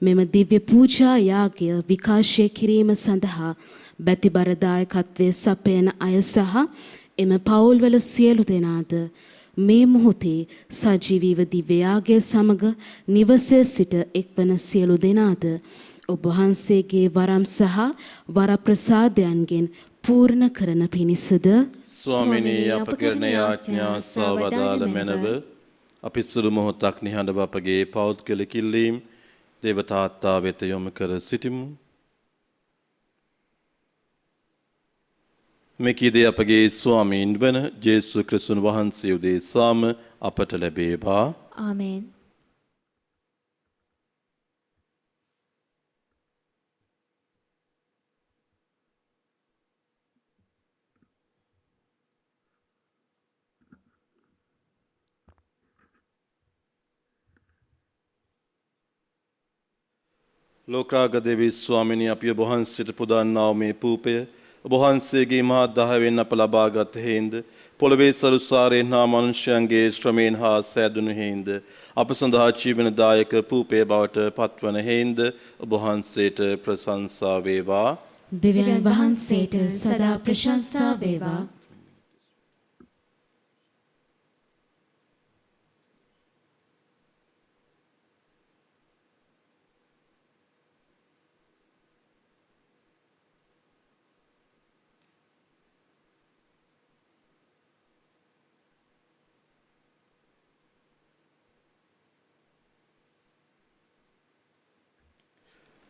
Speaker 3: මෙම දිව්‍ය පූජා යාගය විකාශය කිරීම සඳහා බැතිබරදායකත්වයේ සපයන අය සහ එම පවුල්වල සියලු දෙනාද මේ මොහොතේ සජීවීව දිව්‍ය යාගය සමග නිවසේ සිට එක්වන සියලු දෙනාද ඔබ වහන්සේගේ වරම් සහ වරප්‍රසාදයන්ගෙන් පූර්ණ කරන පිණිසද
Speaker 2: ස්වාමිනී අප කරන යාඥා අසවදාන මැනව. අපි සුළු මොහොතක් නිහඬව අපගේ පෞද්ගලික ඉල්ලීම් දේවතාත්තා වෙත යොමු කර සිටිමු. මේ කීදේ අපගේ ස්වාමීන් වන ජේසුස් ක්‍රිස්තුන් වහන්සේ උදෙසාම අපට ලැබේවා.
Speaker 4: ආමේන්.
Speaker 2: ලෝකාග දෙවි ස්වාමිනී අපි ඔබ වහන්සේට පුදන්නා මේ පූපය ඔබ වහන්සේගේ මහා දහයෙන් අප ලබාගත් හේඳ පොළවේ සරුසාරයෙන් හා මනුෂ්‍යයන්ගේ ශ්‍රමයෙන් හා සෑදුණු හේඳ අප සඳහා ජීවනදායක පූපය බවට පත්වන හේඳ ඔබ වහන්සේට ප්‍රශංසා වේවා.
Speaker 3: දෙවියන් වහන්සේට සදා ප්‍රශංසා වේවා.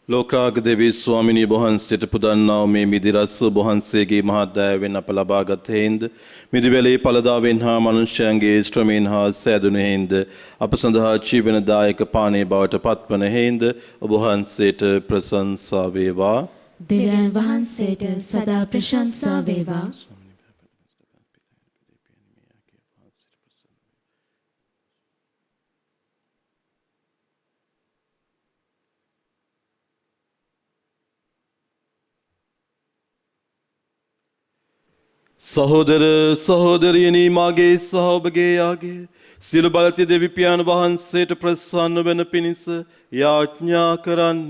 Speaker 2: ලෝකාග දෙවි ස්වාමිනී වහන්සේට පුදන්නා මේ මිදිරස් වහන්සේගේ මහා දයාවෙන් අප ලබාගත් හේඳ මිදිවැලේ පළදාවෙන් හා මනුෂ්‍යයන්ගේ ශ්‍රමයෙන් හා සෑදුණු හේඳ අප සඳහා ජීවනදායක පානීය බවට පත්වන හේඳ ඔබ වහන්සේට ප්‍රශංසා වේවා.
Speaker 3: දෙවියන් වහන්සේට සදා ප්‍රශංසා වේවා.
Speaker 2: සහෝදර සහෝදරියනි මාගේ සහ ඔබගේ යාගේ සියලු බලති දෙවිපියාණන් වහන්සේට ප්‍රසන්න වන පිණිස යාඥා කරන්න.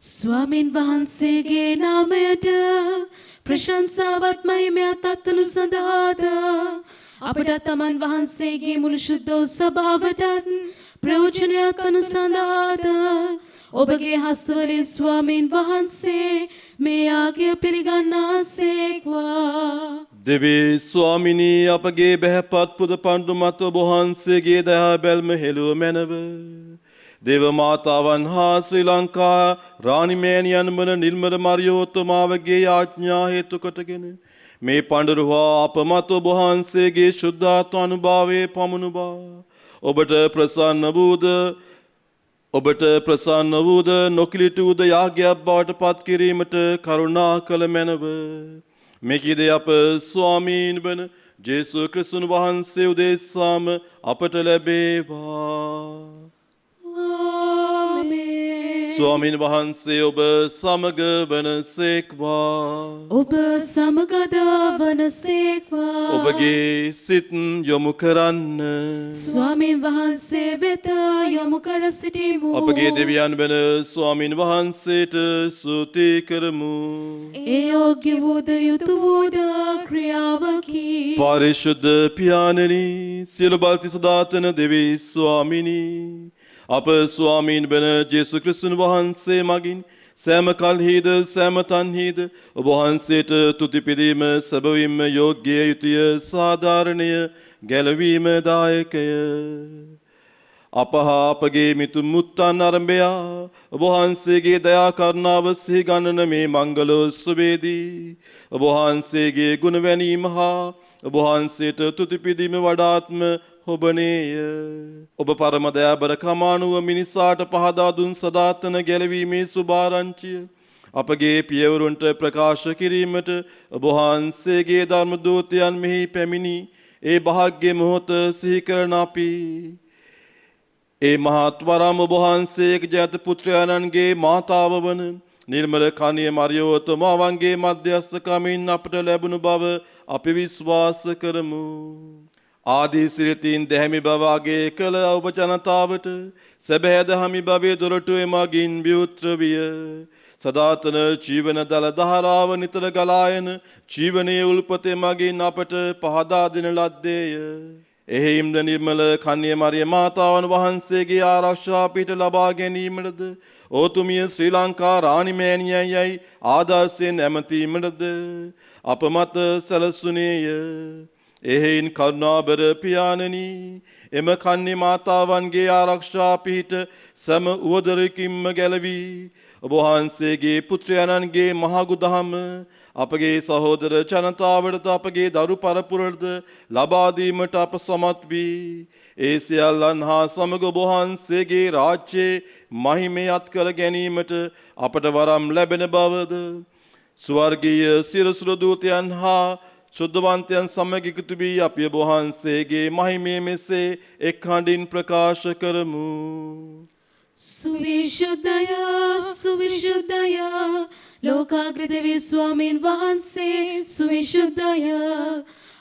Speaker 3: ස්වාමින් වහන්සේගේ නාමයට ප්‍රශංසාවත් මහිමයත් අත්වනු සඳහාද අපට තමන් වහන්සේගේ මුළු ශුද්ධ වූ සභාවටත් ප්‍රයෝජනයක් වනු සඳහාද ඔබගේ හස්තවලින් ස්වාමීන් වහන්සේ මේ යාගය පිළිගන්නාසේක්වා.
Speaker 2: දෙවී ස්වාමිනී අපගේ බැහැපත් පුද පඬු මත ඔබ වහන්සේගේ දයා බැල්ම හෙළුව මැනව. දේව මාතාවන් හා ශ්‍රී ලංකා රාණිමෑණියන් වන නිර්මල මරියෝත්තමාවගේ ආඥා හේතු කොටගෙන මේ පඬුරුවා අප මත ඔබ වහන්සේගේ ශුද්ධාත්ම අනුභවයේ පමුණුවා ඔබට ප්‍රසන්න වූද නොකිලිටුද යාගයක් බවට පත් කිරීමට කරුණා කළ මැනව මෙකිද අප ස්වාමීන් වන ජේසු ක්‍රිස්තුන් වහන්සේ උදෙසාම අපට ලැබේවා. ස්වාමීන් වහන්සේ ඔබ සමග වනසේක්වා.
Speaker 3: ඔබ සමගද වනසේක්වා.
Speaker 2: ඔබගේ සිත් යොමු කරන්න.
Speaker 3: ස්වාමීන් වහන්සේ වෙත යොමු කර සිටිමු.
Speaker 2: අපගේ දෙවියන් වන ස්වාමීන් වහන්සේට ස්තුති කරමු.
Speaker 3: ඒ යෝග්‍ය වූද යුතු වූද ක්‍රියාවකි.
Speaker 2: පරිශුද්ධ පියාණනි සියලු බලති සදාතන දෙවි ස්වාමිනී අප ස්වාමීන් වන ජේසු ක්‍රිස්තුන් වහන්සේ මගින් සෑම කල්හිද සෑම තන්හිද ඔබ වහන්සේට තුති පිදීම සැබවින්ම යෝග්‍ය යුතුය සාධාරණය ගැලවීම දායකය. අප හා අපගේ මිතුන් මුත්තන් අරඹයා ඔබ වහන්සේගේ දයා කරුණාව සිහි ගන්නන මේ මංගල උත්සවයේදී ඔබ වහන්සේගේ ගුණ වැනීම හා ඔබ වහන්සේට තුති පිදීම වඩාත්ම ඔබනේය. ඔබ පරම දයාබර කමානුව මිනිසාට පහදා දුන් සදාතන ගැලවීමේ සුභාරංචිය අපගේ පියවරුන්ට ප්‍රකාශ කිරීමට ඔබ වහන්සේගේ ධර්ම දූතයන් මෙහි පැමිණි ඒ භාග්‍ය මොහොත සිහි කරන අපි ඒ මහත් වරම් ඔබ වහන්සේගේ ජාත පුත්‍රයන්ගේ මාතාව වන නිර්මල කන්‍ය මරියෝත්තමාවන්ගේ මධ්‍යස්ථකමින් අපට ලැබුණු බව අපි විශ්වාස කරමු. ආදී සිරිතින් දැහැමි බවගේ කළ ඔබ ජනතාවට සැබෑ දහමි භවයේ දොරටුවේ මගින් විවෘත විය. සදාතන ජීවන දල දහරාව නිතර ගලායන ජීවනයේ උල්පතේ මගින් අපට පහදා දෙන ලද්දේය. එහෙයිම්ද නිර්මල කන්‍ය මරිය මාතාවන් වහන්සේගේ ආරක්ෂා පිට ලබා ගැනීමටද ඕතුමිය ශ්‍රී ලංකා රාණිමෑණියයි ආදර්ශයෙන් ඇමතීමටද අප මත සැලසුනේය. එහෙයින් කරුණාබර පියාණනි එම කන්‍ය මාතාවන්ගේ ආරක්ෂා පිහිට සෑම උවදරකින්ම ගැලවී ඔබ වහන්සේගේ පුත්‍රයන්ගේ මහඟු දහම අපගේ සහෝදර ජනතාවටද අපගේ දරු පරපුරටද ලබා දීමට අප සමත් වී ඒ සියල්ලන් හා සමග ඔබ වහන්සේගේ රාජ්‍යයේ මහිමය අත්කර ගැනීමට අපට වරම් ලැබෙන බවද ස්වර්ගීය සිරසුර දූතයන් හා ශුද්ධවන්තයන් සමග එකතු වී අපි ඔබ වහන්සේගේ මහිමය මෙසේ එක් හඬින් ප්‍රකාශ කරමු.
Speaker 3: සුවිශුද්ධය සුවිශුද්ධය ලෝකාග්‍රදේවි ස්වාමීන් වහන්සේ සුවිශුද්ධය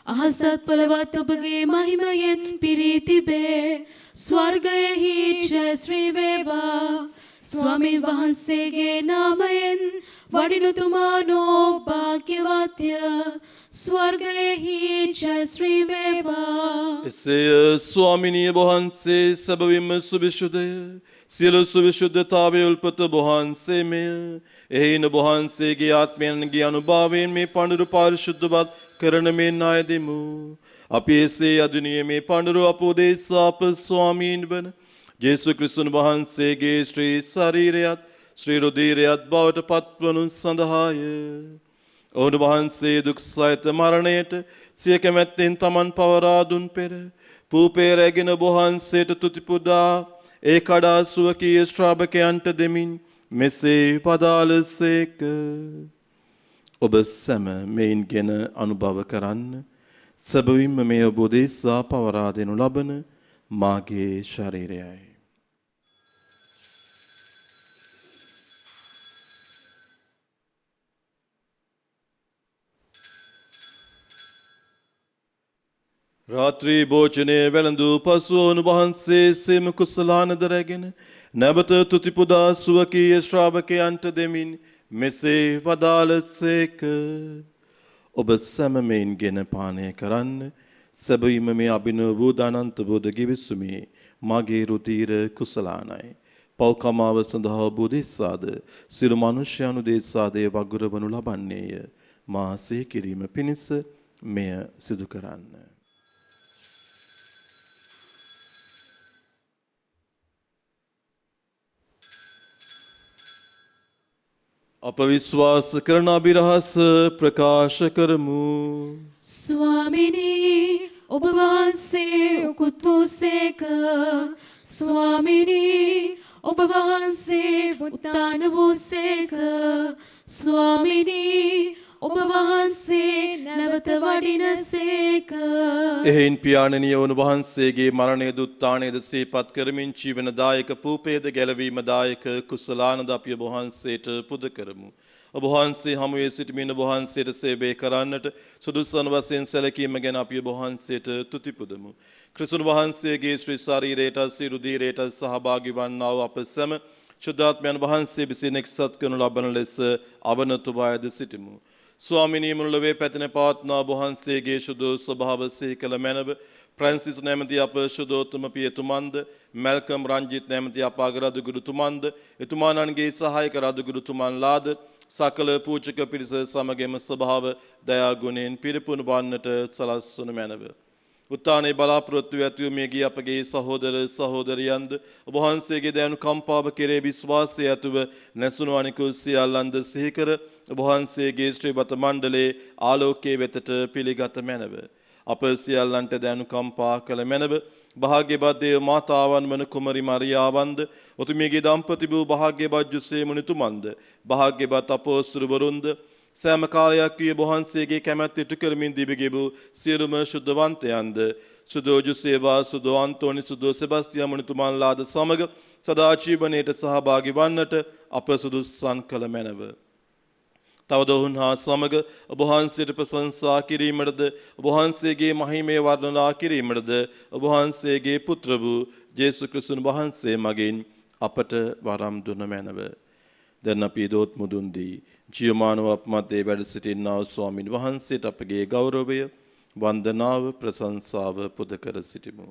Speaker 3: අහසත් පොළවත් ඔබගේ මහිමයෙන් පිරී තිබේ. ස්වර්ගයෙහි ජය ශ්‍රී වේවා. ස්වාමීන් වහන්සේගේ නාමයෙන් වඩිනුතුමානෝ භාග්‍යවත්ය. ස්වර්ගයෙහි ජය ශ්‍රී වේවා.
Speaker 2: එසේය ස්වාමිනිය වහන්සේ සැබවින්ම සුවිශුද්ධය. සියලු සුවිශුද්ධතාවයේ උල්පත වහන්සේමය. එයින් වහන්සේගේ ආත්මයන්ගේ අනුභවයෙන් මේ පඬුරු පාරිශුද්ධවත් කරන මේ ණය දෙමු. අපි එසේ අදුනිය මේ පඬුරු අපෝදේශා අප ස්වාමීන් වන ජේසු ක්‍රිස්තුන් වහන්සේගේ ශ්‍රී ශරීරයත් ශ්‍රී රුධිරයත් බවට පත්වනු සඳහාය. ඔවුන් වහන්සේ දුක් සහිත මරණයට සිය කැමැත්තෙන් තමන් පවරා දුන් පෙර පූපේ රැගෙන වහන්සේට තුති පුදා ඒ කඩා සුවකීය ශ්‍රාවකයන්ට දෙමින් මෙසේ පදාලසේක. ඔබ සැම මෙයින් ගැන අනුභව කරන්න. සැබවින්ම මේ ඔබ උදෙසා පවරා දෙනු ලබන මාගේ ශරීරයයි. රාත්‍රී භෝජනය වැළඳූ පසු උන්වහන්සේ සෙම කුසලානද රැගෙන නැවත තුති පුදා සුවකීය ශ්‍රාවකයන්ට දෙමින් මෙසේ වදාළසේක. ඔබ සැමමෙන් ගෙන පානය කරන්න. සැබවින්ම මේ අභිනව වූ දානන්ත බෝධ ගිවිසුමේ මගේ රුධිර කුසලානයි. පෞකමාව සඳහා බුදෙසාද සියලු මනුෂ්‍යයන් උදෙසාද වගුරවනු ලබන්නේය. මා සිහි කිරීම පිණිස මෙය සිදු කරන්න. අප විශ්වාස කරන අභිරහස ප්‍රකාශ කරමු.
Speaker 3: ස්වාමිනී ඔබ වහන්සේ උකුත් වූසේක. ස්වාමිනී ඔබ වහන්සේ උත්ථාන වූසේක. ස්වාමිනී ඔබ වහන්සේ නැවත වඩිනසේක.
Speaker 2: එහෙයින් පියාණෙනි වහන්සේගේ මරණය දුත්තානේද සිහිපත් කරමින් ජීවනදායක පූපේද ගැලවීම දායක කුසලානද අපි ඔබ වහන්සේට පුද කරමු. ඔබ වහන්සේ හමුවේ සිටමින් ඔබ වහන්සේට සේවය කරන්නට සුදුසුන් වශයෙන් සැලකීම ගැන අපි ඔබ වහන්සේට තුති පුදමු. ක්‍රිස්තුන් වහන්සේගේ ශ්‍රී ශරීරයට සිරු දීරයට සහභාගී වන්නා වූ අප සැම ශුද්ධාත්මයන් වහන්සේ විසින් එක්සත් කරනු ලබන ලෙස අවනතුවායද සිටිමු. ස්වාමිනී මුල්ලවේ පැතින පවත්නා වහන්සේගේ ශුද්ධ ස්වභාව සිහි කළ මැනව ප්‍රැන්සිස් නැමැති අප ශුද්ධෝත්තම පියතුමන්ද මැල්කම් රංජිත් නැමැති අප අගරදුගුරුතුමන්ද එතුමාණන්ගේ සහායක රදුගුරුතුමන්ලාද සකල පූජක පිරිස සමගම ස්වභාව දයා ගුණයෙන් පිරිපුන් වන්නට සලස්වනු මැනව. උත්තානයේ බලාපොරොත්තු ඇතිව මේ ගිය අපගේ සහෝදර සහෝදරියන්ද ඔබ වහන්සේගේ දයනු කම්පාව කෙරේ විශ්වාසය ඇතුව නැසුණු අනිකුත් සියල්ලන්ද සිහි කර ඔබ වහන්සේගේ ශ්‍රීබත මණ්ඩලයේ ආලෝකයේ වෙතට පිළිගත මැනව. අප සියල්ලන්ට දයනු කම්පා කළ මැනව. භාග්‍යවත් දේව මාතාවන් වන කුමරි මරියාවන්ද ඔතුමියගේ දම්පති වූ භාග්‍යවත් ජුසේ මුනිතුමන්ද භාග්‍යවත් අපෝස්තලවරුන්ද සෑම කාලයක් වී වහන්සේගේ කැමැත්ත ඉටු කරමින් දිවිගෙවූ සියලුම ශුද්ධවන්තයන්ද සුදෝ ජුසේවා සුදෝ අන්තෝනි සුදෝ සෙබස්තියා මුනිතුමන්ලාද සමග සදා ජීවනයේට සහභාගී වන්නට අප සුදුසුසන් කළ මැනව. තවද ඔවුන් හා සමග ඔබ වහන්සේට ප්‍රශංසා කිරීමටද ඔබ වහන්සේගේ මහිමය වර්ණනා කිරීමටද ඔබ වහන්සේගේ පුත්‍ර වූ ජේසුස් ක්‍රිස්තුන් වහන්සේ මගින් අපට වරම් දුන මැනව. දැන් අපි දොත් මුදුන් දී ජීවමානව අප මැදේ වැඩ සිටින්නා වූ ස්වාමින් වහන්සේට අපගේ ගෞරවය වන්දනාව ප්‍රශංසාව පුද කර සිටිමු.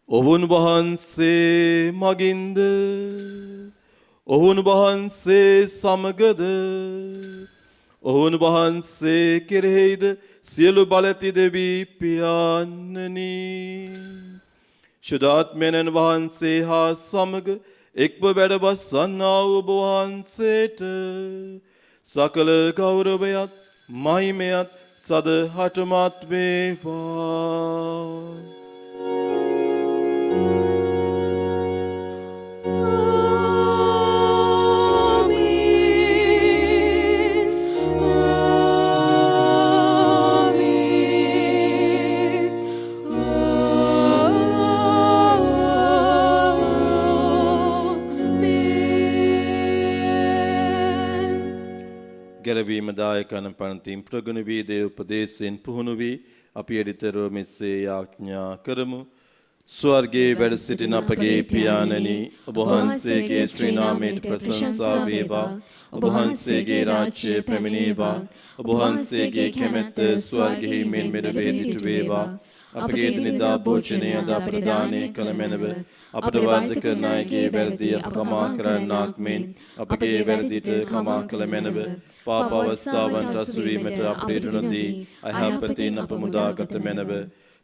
Speaker 2: ඔවුන් වහන්සේ මගින්ද ඔවුන් වහන්සේ සමගද ඔවුන් වහන්සේ කෙරෙහිද සියලු බලති දෙවි පියාණනි ශුද්ධාත්මයන් වහන්සේ හා සමග එක්ව වැඩවසන්නා වූ ඔබ වහන්සේට සකල ගෞරවයත් මහිමයත් සදහටමත් වේවා. ගැලවීම දායකන පනතින් ප්‍රගුණ වී දේව උපදේශයෙන් පුහුණු වී අපි එඩිතරව මෙසේ යාඥා කරමු. ස්වර්ගයේ වැඩ සිටින අපගේ පියාණනි ඔබ වහන්සේගේ ශ්‍රී නාමයට ප්‍රශංසා වේවා. ඔබ වහන්සේගේ රාජ්‍යය පැමිණේවා. ඔබ වහන්සේගේ කැමැත්ත ස්වර්ගයේ මෙන් මෙලොවේ සිදු වේවා. අපගේ දිනදා භෝජනය අද අපට දානය කළ මැනව. අපට වරද කරන අයගේ වැරදි අප කමා කරන්නාක් මෙන් අපගේ වැරදිට කමා කළ මැනව. පාප අවස්ථාවන්ට අසු වීමට අපට ඉඩ නොදී අයහපතින් අප මුදාගත මැනව.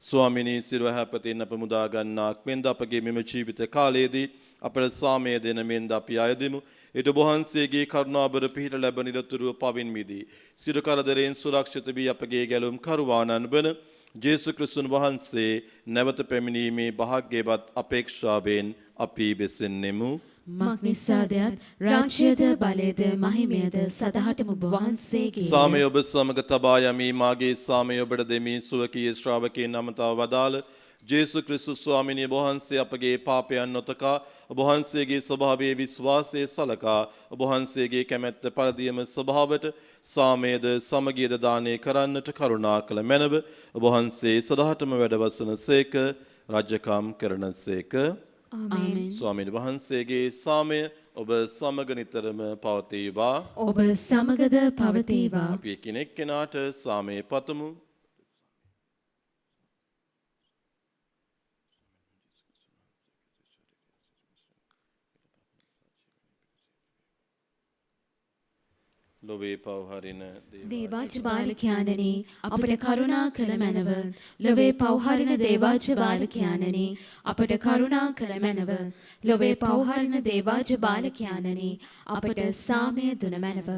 Speaker 2: ස්වාමිනී සිර යහපතින් අප මුදා ගන්නාක් මෙන්ද අපගේ මෙම ජීවිත කාලයේදී අපට සාමය දෙන මෙන්ද අපි අයදිමු. ඊට වහන්සේගේ කරුණාබර පිහිට ලැබ නිරතුරුව පවින් මිදී සිර කරදරෙන් සුරක්ෂිත වී අපගේ ගැලුම් කරුවාණන් වන ජේසුස් ක්‍රිස්තුන් වහන්සේ නැවත පැමිණීමේ භාග්‍යවත් අපේක්ෂාවෙන් අපි වෙසෙන්නෙමු.
Speaker 3: මක්නිසාදයත් රාජ්‍යද බලයද මහිමයද සදහටම ඔබ වහන්සේගේ.
Speaker 2: සාමය ඔබ සමග තබා යමි. මාගේ සාමය ඔබට දෙමි. සුවකීය ශ්‍රාවකයන් නමතාව වදාළ ජේසුස් ක්‍රිස්තුස් ස්වාමිනේ වහන්සේ අපගේ පාපයන් නොතකා ඔබ වහන්සේගේ ස්වභාවයේ විශ්වාසයේ සලකා ඔබ වහන්සේගේ කැමැත්ත පරිදියම ස්වභාවයට සාමයේද සමගියද දානය කරන්නට කරුණා කළ මැනව. ඔබ වහන්සේ සදාටම වැඩවසන සේක රාජ්‍යකම් කරන සේක.
Speaker 3: ආමේන්.
Speaker 2: ස්වාමීන් වහන්සේගේ සාමය ඔබ සමග නිතරම පවතිවා.
Speaker 3: ඔබ සමගද පවතිවා.
Speaker 2: අපි එකිනෙක කෙනාට සාමය පතමු. ලොවේ පවහරින
Speaker 3: දේවාජ බාලකයාණනි අපට කරුණා කළ මැනව. ලොවේ පවහරින දේවාජ බාලකයාණනි අපට කරුණා කළ මැනව. ලොවේ පවහරින දේවාජ බාලකයාණනි අපට සාමය දුන මැනව.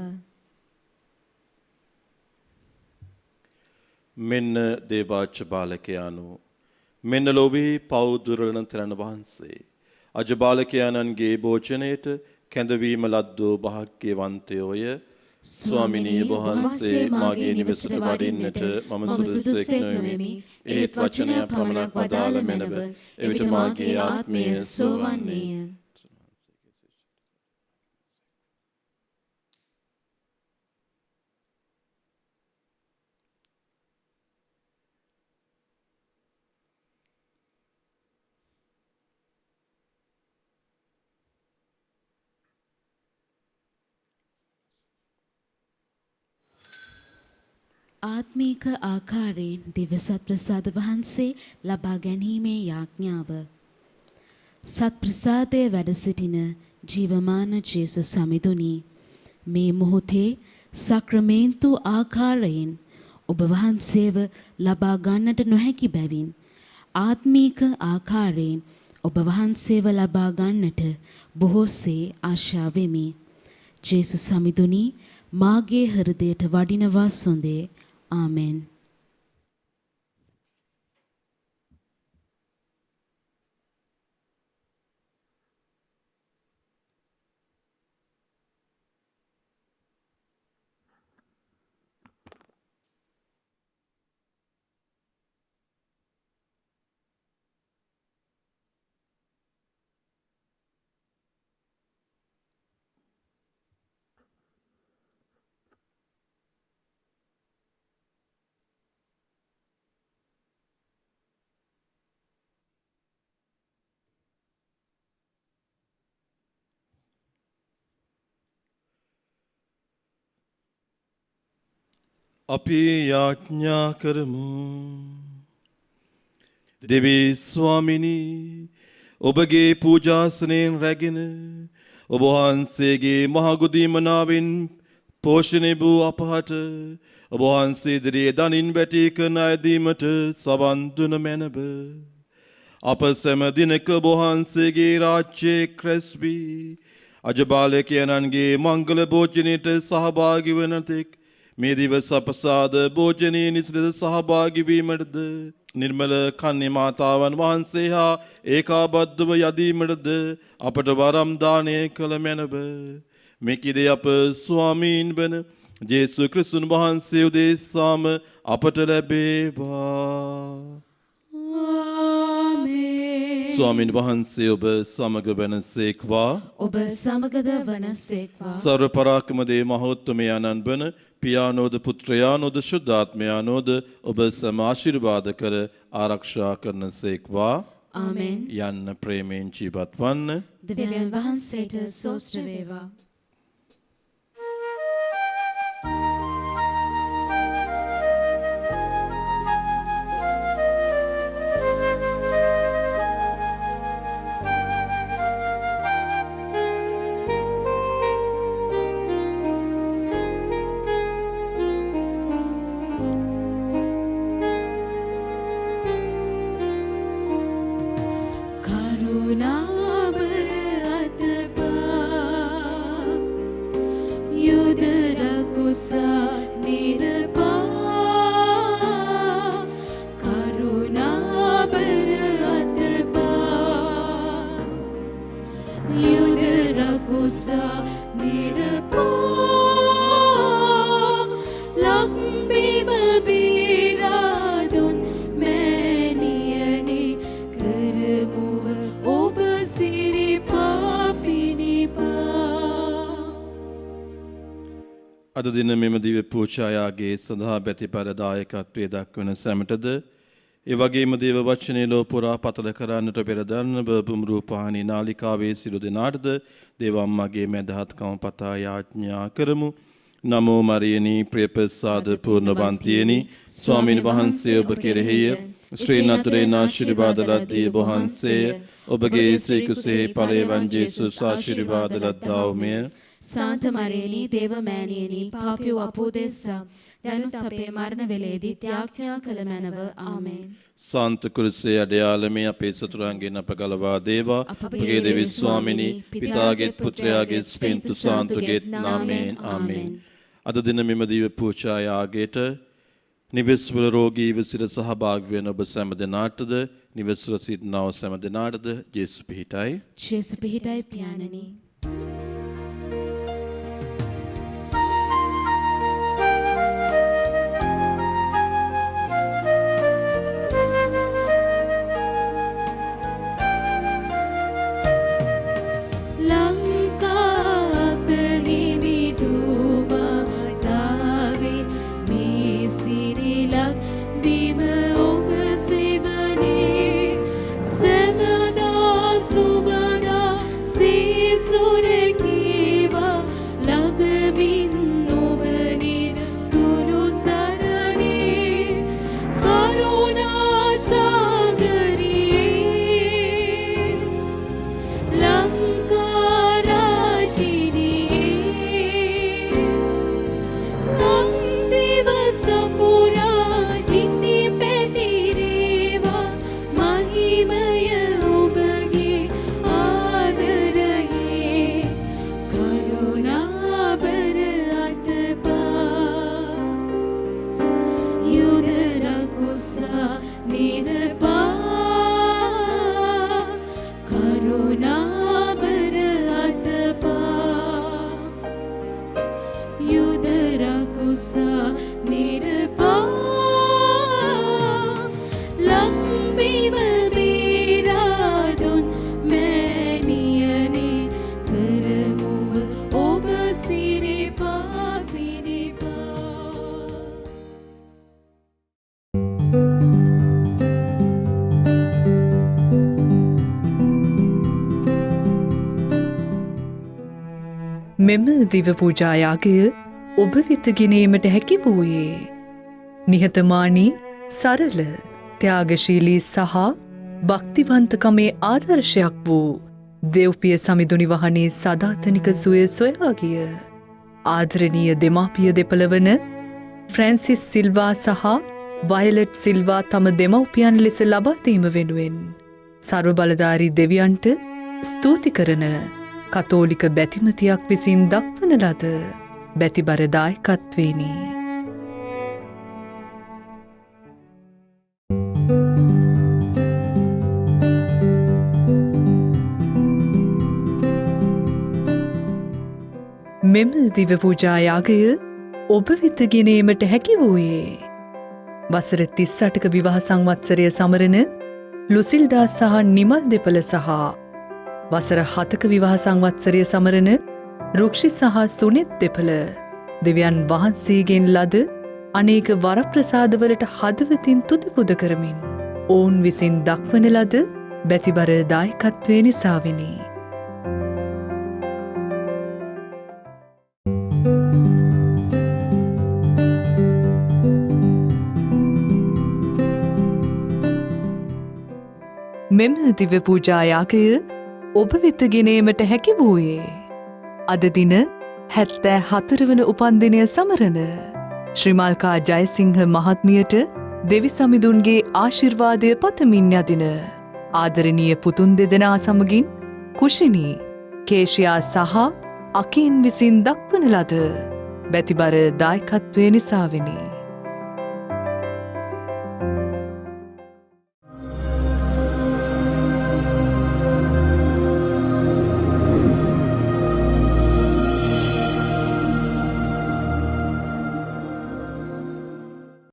Speaker 2: මෙන්න දේවාච්ච බාලකයාණෝ මෙන්න ලොවේ පෞදුරලන තෙරණ වහන්සේ අජ බාලකයාණන්ගේ භෝජනයට කැඳවීම ලද්දෝ භාග්‍යවන්තයෝය. ස්වාමිනී වහන්සේ මාගේ නිවසට වඩින්නට මම සුදුසුසෙක් නොවෙමි. ඒත් වචනය පමණක් වදාළ මැනව. එවිට මාගේ ආත්මය සෝවන්නේය.
Speaker 3: ආත්මීක ආකාරයෙන් දිව්‍ය සත්ප්‍රසාද වහන්සේ ලබා ගැනීමේ යාඥාව. සත්ප්‍රසාදයේ වැඩ සිටින ජීවමාන ජේසුස් සමිඳුනි මේ මොහොතේ සක්‍රමේන්තු ආකාරයෙන් ඔබ වහන්සේව ලබා ගන්නට නොහැකි බැවින් ආත්මීක ආකාරයෙන් ඔබ වහන්සේව ලබා ගන්නට බොහෝසේ ආශා වෙමි. ජේසුස් සමිඳුනි මාගේ හෘදයට වඩිනවා සොඳේ. ආමෙන්.
Speaker 2: අපි යාඥා කරමු. දෙවී ස්වාමිනී ඔබගේ පූජාසනයෙන් රැගෙන ඔබ වහන්සේගේ මහගුදී මනාවෙන් පෝෂණය වූ අපහට ඔබ වහන්සේ ඉදිරියේ දනින් වැටි කරන අයදීමට සවන් දුන මැනව. අප සෑම දිනක ඔබ වහන්සේගේ රාජ්‍යයේ ක්‍රැස්වී අජබාලකයන්ගේ මංගල භෝජනයට සහභාගී වන තෙක් මේ දිවස අපසාද භෝජනයේ නිසලද සහභාගී වීමටද නිර්මල කන්‍ය මාතාවන් වහන්සේ හා ඒකාබද්ධව යදීමටද අපට වරම් දානය කළ මැනව. මෙකිදේ අප ස්වාමීන් වන ජේසුස් ක්‍රිස්තුන් වහන්සේ උදෙසාම අපට ලැබේවා. ස්වාමීන් වහන්සේ ඔබ සමග වනසේක්වා.
Speaker 3: ඔබ සමගද වනසේක්වා.
Speaker 2: සර්ව පරාක්‍රම දේ මහෝත්තමයාණන් වන පියානෝද පුත්‍රයානෝද ශුද්ධාත්මයානෝද ඔබ සම ආශිර්වාද කර ආරක්ෂා කරනසේක්වා.
Speaker 3: ආමෙන්.
Speaker 2: යන්න ප්‍රේමයෙන් ජීවත් වන්න.
Speaker 3: දෙවියන් වහන්සේට සෝස්ත්‍ර වේවා.
Speaker 2: අද දින මෙම දිව්‍ය පූජායාගේ සඳහා බැතිපර දායකත්වයේ දක්වන සැමටද ඒ වගේම දේව වචනේ ලෝ පුරා පතල කරන්නට පෙර දන්න බබුම් රූපහානි නාලිකාවේ සිළු දෙනාටද දේවම්මගේ මැදහත්කම පතා යාඥා කරමු. නමෝ මරියනි ප්‍රේපසාද පූර්ණවන්තියනි ස්වාමීන් වහන්සේ ඔබ කෙරෙහිය ශ්‍රී නතුරේන ආශිර්වාද ලද්දී වහන්සේ ඔබගේ සීකුසේ ඵලයෙන් ජේසුස් ආශිර්වාද ලද්දාවුමය.
Speaker 3: සාන්ත මරියනි දේවමෑණියනි පාපියෝ අපෝදෙස්සා දැනුත් අපේ මරණ වේලේදී ත්‍යාග්ඥා කළ මැනව ආමෙන්.
Speaker 2: සාන්ත කුරුසේ අඩයාලමේ අපේ සතුරන්ගෙන් අප ගලවා දේවා. අපගේ දෙවි ස්වාමිනී පිතාගේත් පුත්‍රයාගේත් ස්පින්තු සාන්තුගේත් නාමයෙන් ආමෙන්. අද දින මෙම දිව්‍ය පූජා යාගයට නිවෙස්වල රෝගීව සිට සහභාගී වෙන ඔබ සෑම දෙනාටද නිවෙස්වල සිටිනව සෑම දෙනාටද ජේසු පිහිටයි.
Speaker 3: ජේසු පිහිටයි පියාණනි.
Speaker 1: මෙම දිව පූජායාගය ඔබ වෙත ගෙනීමට හැකි වූයේ නිහතමානී සරල ත්‍යාගශීලී සහ භක්තිවන්තකමේ ආදර්ශයක් වූ දෙව්පිය සමිඳුනි වහනේ සදාතනික සුවය සොයා ගිය ආදරණීය දෙමාපිය දෙපළ වන ෆ්‍රැන්සිස් සිල්වා සහ වයලට් සිල්වා තම දෙමව්පියන් ලෙස ලබා දීම වෙනුවෙන් සර්ව බලධාරී දෙවියන්ට ස්තුති කරන කතෝලික බැතිමතියක් විසින් දක්වන ලද බැතිබර දායකත්වේනි. මෙම දිව පූජා යාගය ඔබ වෙත ගෙනීමට හැකි වූයේ වසර 38ක විවාහ සංවත්සරය සමරන ලුසිල්ඩා සහ නිමල් දෙපළ සහ වසර 7ක විවාහ සංවත්සරය සමරන රුක්ෂි සහ සුනිත් දෙපළ දෙවියන් වහන්සේගෙන් ලද අනේක වරප්‍රසාදවලට හදවතින් තුද පුද කරමින් ඔවුන් විසින් දක්වන ලද බැතිබර දායකත්වය නිසාවෙනි. මෙම දිව්‍ය පූජා යාගය ඔබ වෙත ගෙනීමට හැකි වූයේ අද දින 74 වන උපන්දිනය සමරන ශ්‍රීමල්කා ජයසිංහ මහත්මියට දෙවි සමිඳුන්ගේ ආශිර්වාදය පතමින් යදින ආදරණීය පුතුන් දෙදෙනා සමගින් කුෂිනී කේෂියා සහ අකින් විසින් දක්වන ලද බැතිබර දායකත්වය නිසාවෙනි.